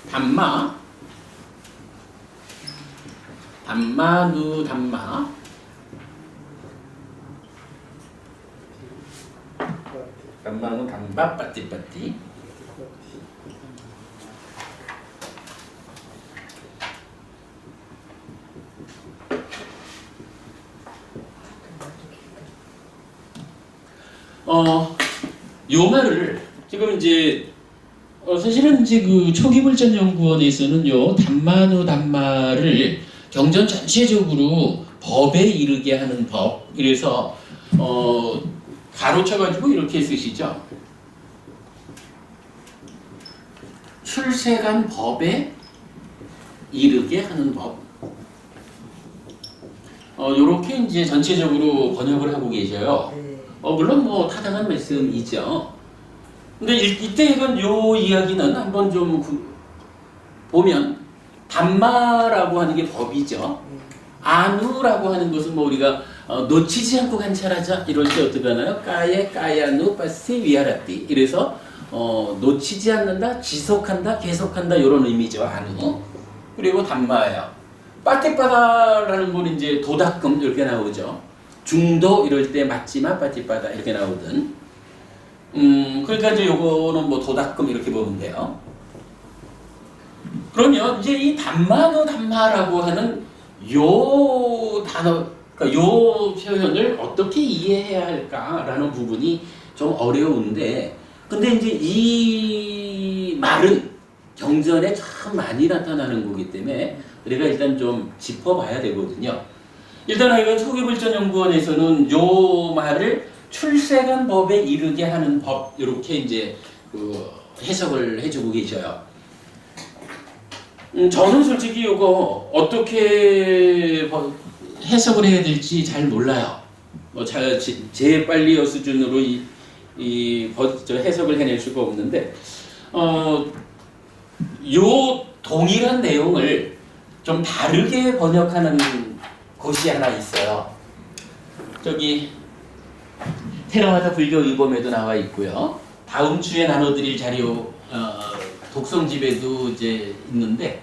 담마 담마누 담바 빠띠빠띠. 요 말을 지금 이제 사실은 이제 그 초기불전연구원에서는 요 담마누 담마를 경전 전체적으로 법에 이르게 하는 법, 그래서 가로쳐가지고 이렇게 쓰시죠. 출세간 법에 이르게 하는 법. 요렇게 이제 전체적으로 번역을 하고 계셔요. 네. 물론 뭐 타당한 말씀이죠. 근데 이때 이건 요 이야기는 한번 좀 보면 담마라고 하는 게 법이죠. 아누라고 하는 것은 뭐 우리가 놓치지 않고 관찰하자 이럴 때 어떻게 하나요? 까예 까야누 빠시 위아라띠. 이래서 놓치지 않는다, 지속한다, 계속한다 이런 의미죠. 아누. 그리고 담마예요. 빠띠빠다라는 건 이제 도닥금 이렇게 나오죠. 중도 이럴 때 맞지마 빠띠빠다 이렇게 나오든. 그러니까 이제 요거는 뭐 도닥금 이렇게 보면 돼요. 그러면 이제 이 담마라고 하는 요 단어, 그러니까 요 표현을 어떻게 이해해야 할까라는 부분이 좀 어려운데, 근데 이제 이 말은 경전에 참 많이 나타나는 거기 때문에 우리가 일단 좀 짚어봐야 되거든요. 일단 이건 초기불전연구원에서는 요 말을 출세간 법에 이르게 하는 법 이렇게 이제 해석을 해주고 계셔요. 저는 솔직히 이거 어떻게 해석을 해야 될지 잘 몰라요. 제 빨리어 수준으로 저 해석을 해낼 수가 없는데, 요 동일한 내용을 좀 다르게 번역하는 곳이 하나 있어요. 저기 테라와다 불교 위범에도 나와 있고요. 다음 주에 나눠드릴 자료 독성집에도 이제 있는데,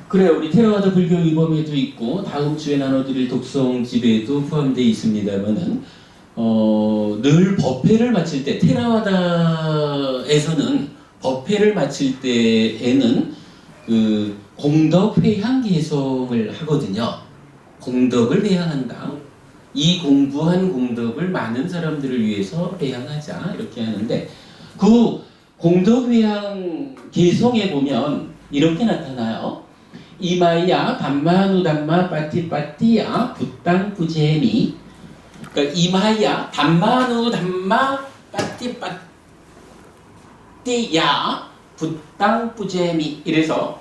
그래요. 우리 테라와다 불교 위범에도 있고 다음 주에 나눠드릴 독성집에도 포함되어 있습니다만은 늘 법회를 마칠 때 테라와다에서는 법회를 마칠 때에는 그 공덕 회향 개성을 하거든요. 공덕을 회향한다. 이 공부한 공덕을 많은 사람들을 위해서 회향하자 이렇게 하는데, 그 공덕 회향 개성에 보면 이렇게 나타나요. 이마야 담마누 담마 빠띠빠띠야 붓당 부제미. 그러니까 이마야 담마누 담마 빠띠빠띠야 붓당 부제미. 이래서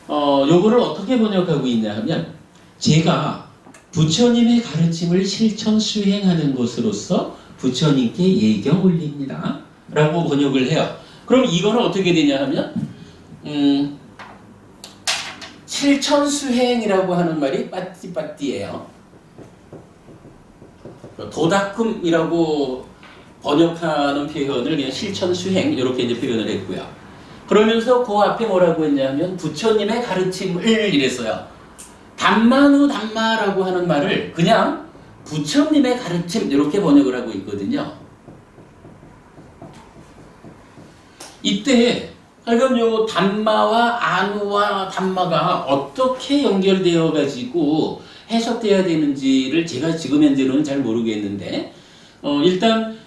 요거를 어떻게 번역하고 있냐 하면, 제가 부처님의 가르침을 실천 수행하는 것으로서 부처님께 예경 올립니다 라고 번역을 해요. 그럼 이거는 어떻게 되냐 하면 실천 수행이라고 하는 말이 빠띠빠띠예요. 도닥금이라고 번역하는 표현을 그냥 실천 수행 이렇게 이제 표현을 했고요. 그러면서 그 앞에 뭐라고 했냐면 부처님의 가르침을 이랬어요. 담마누 담마라고 하는 말을 그냥 부처님의 가르침 이렇게 번역을 하고 있거든요. 이때 하여간 요 담마와 아누와 담마가 어떻게 연결되어 가지고 해석돼야 되는지를 제가 지금 현재로는 잘 모르겠는데, 일단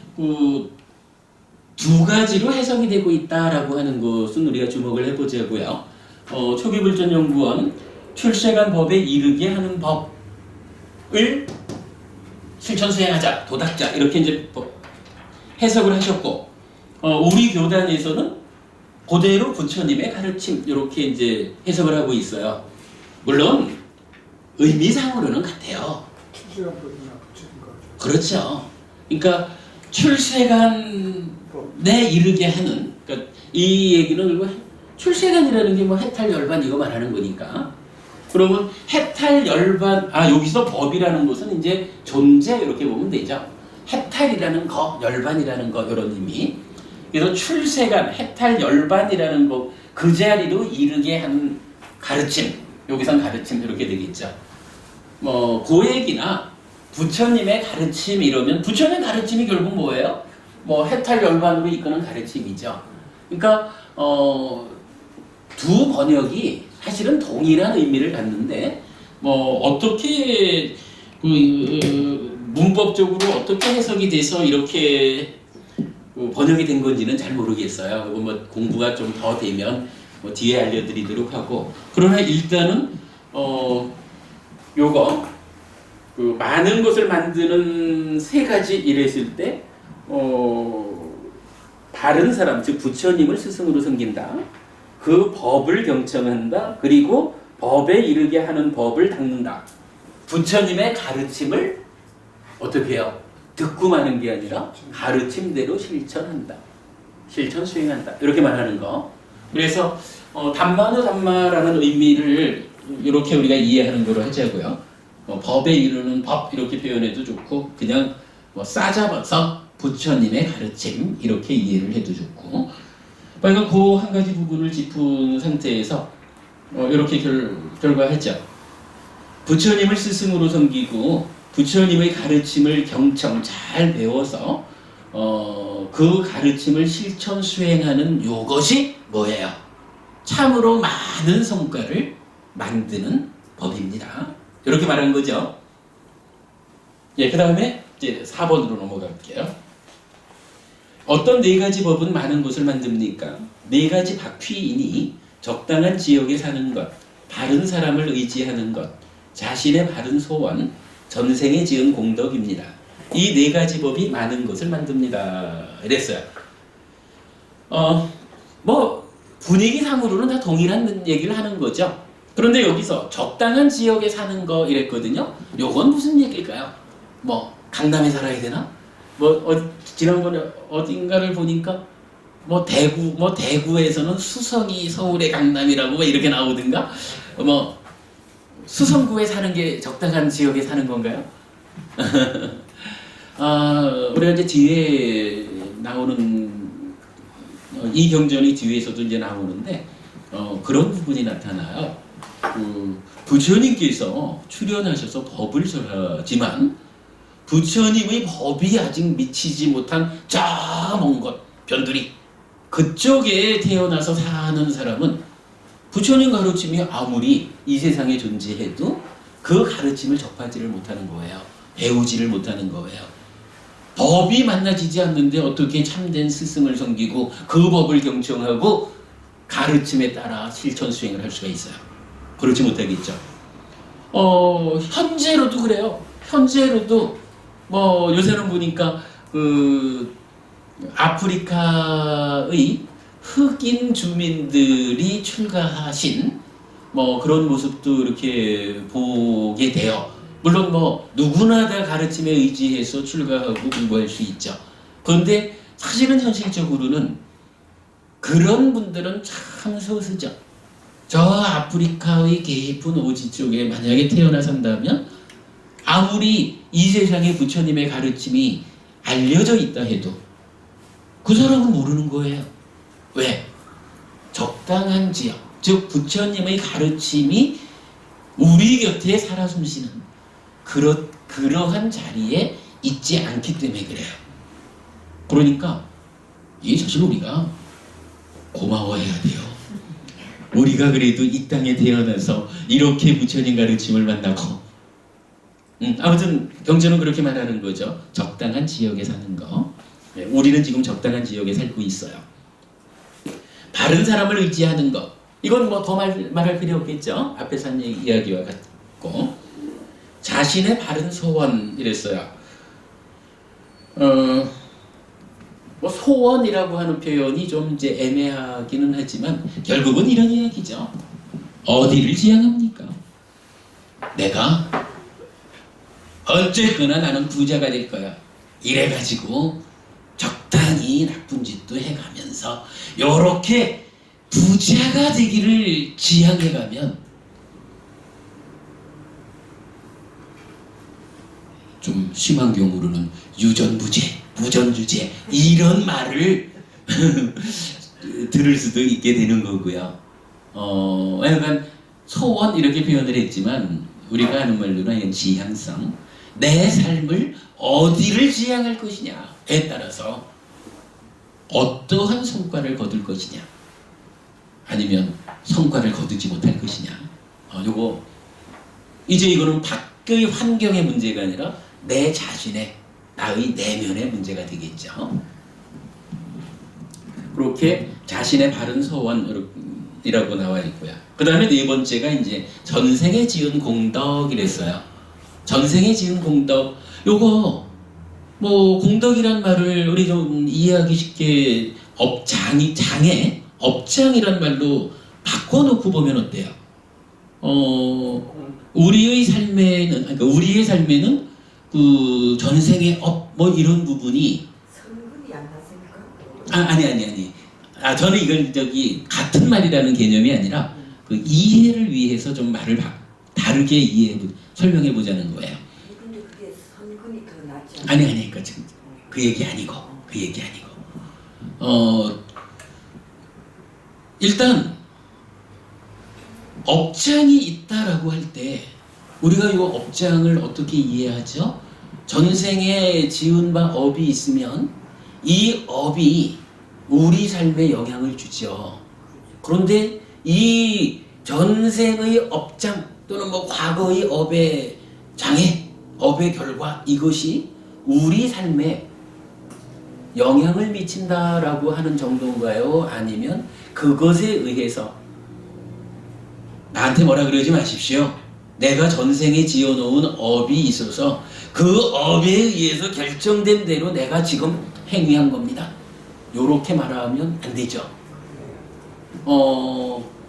두 가지로 해석이 되고 있다라고 하는 것은 우리가 주목을 해보자고요. 초기불전연구원 출세간 법에 이르게 하는 법을 실천 수행하자, 도닥자 이렇게 이제 해석을 하셨고, 우리 교단에서는 그대로 부처님의 가르침 이렇게 이제 해석을 하고 있어요. 물론 의미상으로는 같아요. 출세간법이나 부처님과 그렇죠. 그러니까 출세간에 이르게 하는, 그러니까 이 얘기는 뭐 출세간이라는 게 뭐 해탈 열반 이거 말하는 거니까. 그러면 해탈 열반, 여기서 법이라는 것은 이제 존재 이렇게 보면 되죠. 해탈이라는 거, 열반이라는 거 이런 의미. 그래서 출세간, 해탈 열반이라는 거, 그 자리로 이르게 한 가르침, 여기선 가르침 이렇게 되겠죠. 뭐 고액이나 부처님의 가르침 이러면 부처님의 가르침이 결국 뭐예요? 뭐 해탈 열반으로 이끄는 가르침이죠. 그러니까 두 번역이 사실은 동일한 의미를 갖는데 뭐 어떻게 문법적으로 어떻게 해석이 돼서 이렇게 번역이 된 건지는 잘 모르겠어요. 그거 뭐 공부가 좀 더 되면 뭐 뒤에 알려드리도록 하고, 그러나 일단은 요거 그 많은 것을 만드는 세 가지 이랬을 때 바른 사람, 즉 부처님을 스승으로 섬긴다. 그 법을 경청한다. 그리고 법에 이르게 하는 법을 닦는다. 부처님의 가르침을 어떻게 해요? 듣고 마는 게 아니라 가르침대로 실천한다. 실천 수행한다. 이렇게 말하는 거. 그래서 담마노 담마라는 의미를 이렇게 우리가 이해하는 거로 하자고요. 법에 이르는 법 이렇게 표현해도 좋고, 그냥 뭐 싸잡아서 부처님의 가르침 이렇게 이해를 해도 좋고, 그러니까 그 한 가지 부분을 짚은 상태에서 이렇게 결과했죠. 부처님을 스승으로 섬기고 부처님의 가르침을 경청 잘 배워서 그 가르침을 실천 수행하는 요것이 뭐예요? 참으로 많은 성과를 만드는 법입니다. 이렇게 말한 거죠. 예, 그 다음에 이제 4번으로 넘어갈게요. 어떤 네 가지 법은 많은 것을 만듭니까? 네 가지 바퀴이니 적당한 지역에 사는 것, 바른 사람을 의지하는 것, 자신의 바른 소원, 전생에 지은 공덕입니다. 이 네 가지 법이 많은 것을 만듭니다. 이랬어요. 뭐 분위기상으로는 다 동일한 얘기를 하는 거죠. 그런데 여기서 적당한 지역에 사는 거 이랬거든요. 요건 무슨 얘기일까요? 뭐 강남에 살아야 되나? 지난번에 어딘가를 보니까 대구에서는 수성이 서울의 강남이라고 뭐 이렇게 나오든가, 수성구에 사는 게 적당한 지역에 사는 건가요? 우리가 이제 뒤에 나오는 이 경전이 뒤에서도 이제 나오는데 그런 부분이 나타나요. 부처님께서 출연하셔서 법을 설하지만 부처님의 법이 아직 미치지 못한 저 먼 곳, 변두리 그쪽에 태어나서 사는 사람은 부처님 가르침이 아무리 이 세상에 존재해도 그 가르침을 접하지를 못하는 거예요. 배우지를 못하는 거예요. 법이 만나지지 않는데 어떻게 참된 스승을 섬기고 그 법을 경청하고 가르침에 따라 실천 수행을 할 수가 있어요? 그렇지 못하겠죠. 현재로도 그래요. 현재로도 요새는 보니까 아프리카의 흑인 주민들이 출가하신 그런 모습도 이렇게 보게 돼요. 물론 누구나 다 가르침에 의지해서 출가하고 공부할 수 있죠. 그런데 사실은 현실적으로는 그런 분들은 참 소수죠. 저 아프리카의 깊은 오지 쪽에 만약에 태어나 산다면 아무리 이 세상에 부처님의 가르침이 알려져 있다 해도 그 사람은 모르는 거예요. 왜? 적당한 지역, 즉 부처님의 가르침이 우리 곁에 살아 숨쉬는 그러한 자리에 있지 않기 때문에 그래요. 그러니까 이게 사실 우리가 고마워해야 돼요. 우리가 그래도 이 땅에 태어나서 이렇게 부처님 가르침을 만나고 아무튼 경전은 그렇게 말하는 거죠. 적당한 지역에 사는 거. 우리는 지금 적당한 지역에 살고 있어요. 바른 사람을 의지하는 것. 이건 더 말할 필요 없겠죠. 앞에서 한 이야기와 같고. 자신의 바른 소원 이랬어요. 소원이라고 하는 표현이 좀 이제 애매하기는 하지만 결국은 이런 이야기죠. 어디를 지향합니까? 내가 어쨌거나 나는 부자가 될 거야. 이래가지고 적당히 나쁜 짓도 해가면서 요렇게 부자가 되기를 지향해가면 좀 심한 경우로는 유전부재, 무전주재 이런 말을 들을 수도 있게 되는 거고요. 약간 소원 이렇게 표현을 했지만 우리가 하는 말로는 이건 지향성. 내 삶을 어디를 지향할 것이냐에 따라서 어떠한 성과를 거둘 것이냐 아니면 성과를 거두지 못할 것이냐. 이거는 밖의 환경의 문제가 아니라 내 자신의 나의 내면의 문제가 되겠죠. 그렇게 자신의 바른 소원이라고 나와 있고요. 그 다음에 네 번째가 이제 전생에 지은 공덕이랬어요. 전생에 지은 공덕, 요거 뭐 공덕이란 말을 우리 좀 이해하기 쉽게 업장이란 말로 바꿔놓고 보면 어때요? 우리의 삶에는 그 전생의 뭐 이런 부분이 선근이 안 났습니까? 아니. 저는 이걸 같은 말이라는 개념이 아니라 그 이해를 위해서 좀 말을 다르게 설명해 보자는 거예요. 근데 그게 선근이 더 낫지 않아요? 아니, 그 얘기 아니고. 일단 업장이 있다라고 할 때 우리가 이 업장을 어떻게 이해하죠? 전생에 지은 바 업이 있으면 이 업이 우리 삶에 영향을 주죠. 그런데 이 전생의 업장 또는 뭐 과거의 업의 장애, 업의 결과 이것이 우리 삶에 영향을 미친다라고 하는 정도인가요? 아니면 그것에 의해서 나한테 뭐라 그러지 마십시오. 내가 전생에 지어놓은 업이 있어서 그 업에 의해서 결정된 대로 내가 지금 행위한 겁니다. 요렇게 말하면 안 되죠.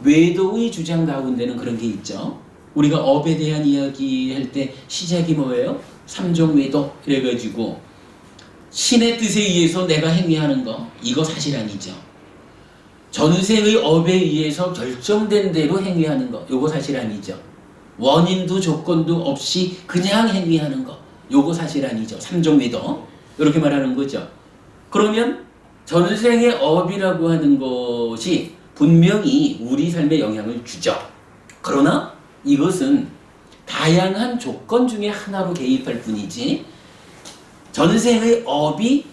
외도의 주장 가운데는 그런 게 있죠. 우리가 업에 대한 이야기 할 때 시작이 뭐예요? 삼종외도 이래가지고 신의 뜻에 의해서 내가 행위하는 거 이거 사실 아니죠. 전생의 업에 의해서 결정된 대로 행위하는 거 요거 사실 아니죠. 원인도 조건도 없이 그냥 행위하는 거 요거 사실 아니죠. 삼종외도 이렇게 말하는 거죠. 그러면 전생의 업이라고 하는 것이 분명히 우리 삶에 영향을 주죠. 그러나 이것은 다양한 조건 중에 하나로 개입할 뿐이지 전생의 업이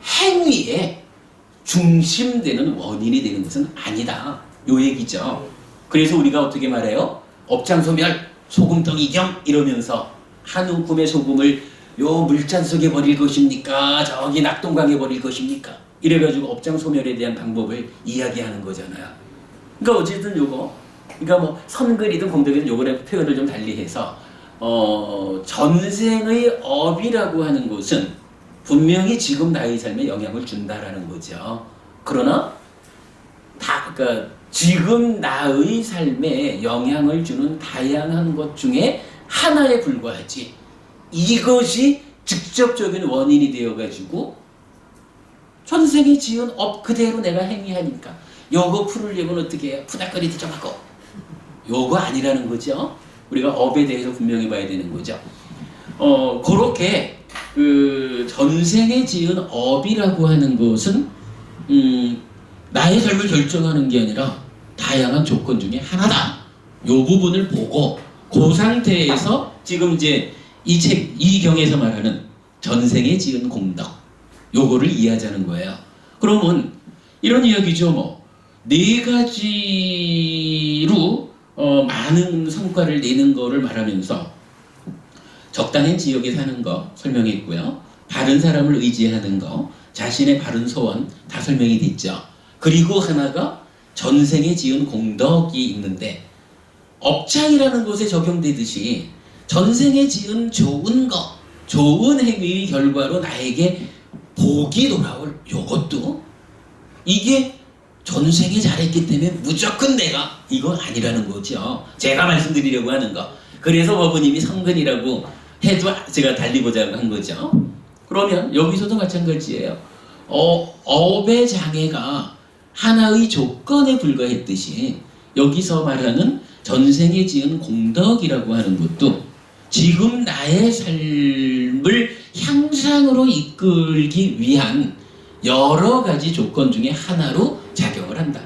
행위에 중심되는 원인이 되는 것은 아니다. 요 얘기죠. 그래서 우리가 어떻게 말해요? 업장소멸, 소금덩이경 이러면서 한 움큼의 소금을 요 물잔 속에 버릴 것입니까? 저기 낙동강에 버릴 것입니까? 이래가지고 업장소멸에 대한 방법을 이야기하는 거잖아요. 그러니까 어쨌든 요거 그러니까 뭐 선글이든 공덕이든 요거랑 표현을 좀 달리해서 전생의 업이라고 하는 것은 분명히 지금 나의 삶에 영향을 준다라는 거죠. 그러나 그러니까 지금 나의 삶에 영향을 주는 다양한 것 중에 하나에 불과하지 이것이 직접적인 원인이 되어가지고 전생에 지은 업 그대로 내가 행위하니까 요거 풀으려면 어떻게 해요? 푸닥거리도 좀 하고 요거 아니라는 거죠. 우리가 업에 대해서 분명히 봐야 되는 거죠. 그렇게 그 전생에 지은 업이라고 하는 것은 나의 삶을 결정하는 게 아니라 다양한 조건 중에 하나다. 요 부분을 보고 그 상태에서 지금 이제 이 경에서 말하는 전생에 지은 공덕 요거를 이해하자는 거예요. 그러면 이런 이야기죠. 뭐 네 가지로 많은 성과를 내는 거를 말하면서 적당한 지역에 사는 거 설명했고요. 바른 사람을 의지하는 거, 자신의 바른 소원 다 설명이 됐죠. 그리고 하나가 전생에 지은 공덕이 있는데 업장이라는 것에 적용되듯이 전생에 지은 좋은 거, 좋은 행위의 결과로 나에게 복이 돌아올 요것도 이게 전생에 잘했기 때문에 무조건 내가 이건 아니라는 거죠. 제가 말씀드리려고 하는 거. 그래서 어머님이 성근이라고 해도 제가 달리 보자고 한 거죠. 그러면 여기서도 마찬가지예요. 업의 장애가 하나의 조건에 불과했듯이 여기서 말하는 전생에 지은 공덕이라고 하는 것도 지금 나의 삶을 향상으로 이끌기 위한 여러 가지 조건 중에 하나로 작용을 한다.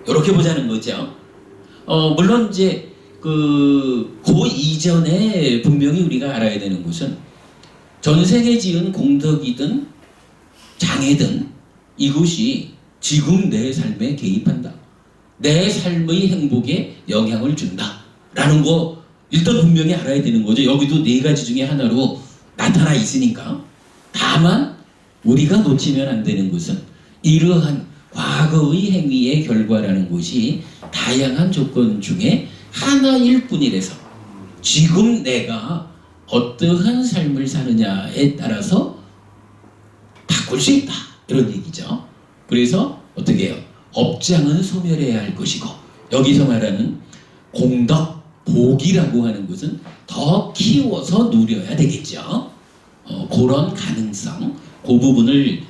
이렇게 보자는 거죠. 물론 이제 그 이전에 분명히 우리가 알아야 되는 것은 전생에 지은 공덕이든 장애든 이것이 지금 내 삶에 개입한다. 내 삶의 행복에 영향을 준다. 라는 거 일단 분명히 알아야 되는 거죠. 여기도 네 가지 중에 하나로 나타나 있으니까. 다만 우리가 놓치면 안 되는 것은 이러한 과거의 행위의 결과라는 것이 다양한 조건 중에 하나일 뿐이라서 지금 내가 어떠한 삶을 사느냐에 따라서 바꿀 수 있다. 이런 얘기죠. 그래서 어떻게 해요? 업장은 소멸해야 할 것이고 여기서 말하는 공덕, 복이라고 하는 것은 더 키워서 누려야 되겠죠. 그런 가능성, 그 부분을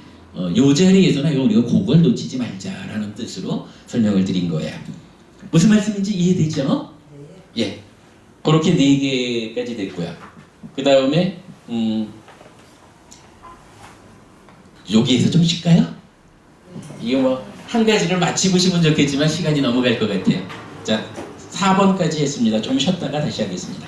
요 자리에서나 우리가 그걸 놓치지 말자라는 뜻으로 설명을 드린 거예요. 무슨 말씀인지 이해되죠? 예, 그렇게 4개까지 됐고요. 그 다음에 여기에서 좀 쉴까요? 이거 뭐 한 가지를 마치고 싶으면 좋겠지만 시간이 넘어갈 것 같아요. 자, 4번까지 했습니다. 좀 쉬었다가 다시 하겠습니다.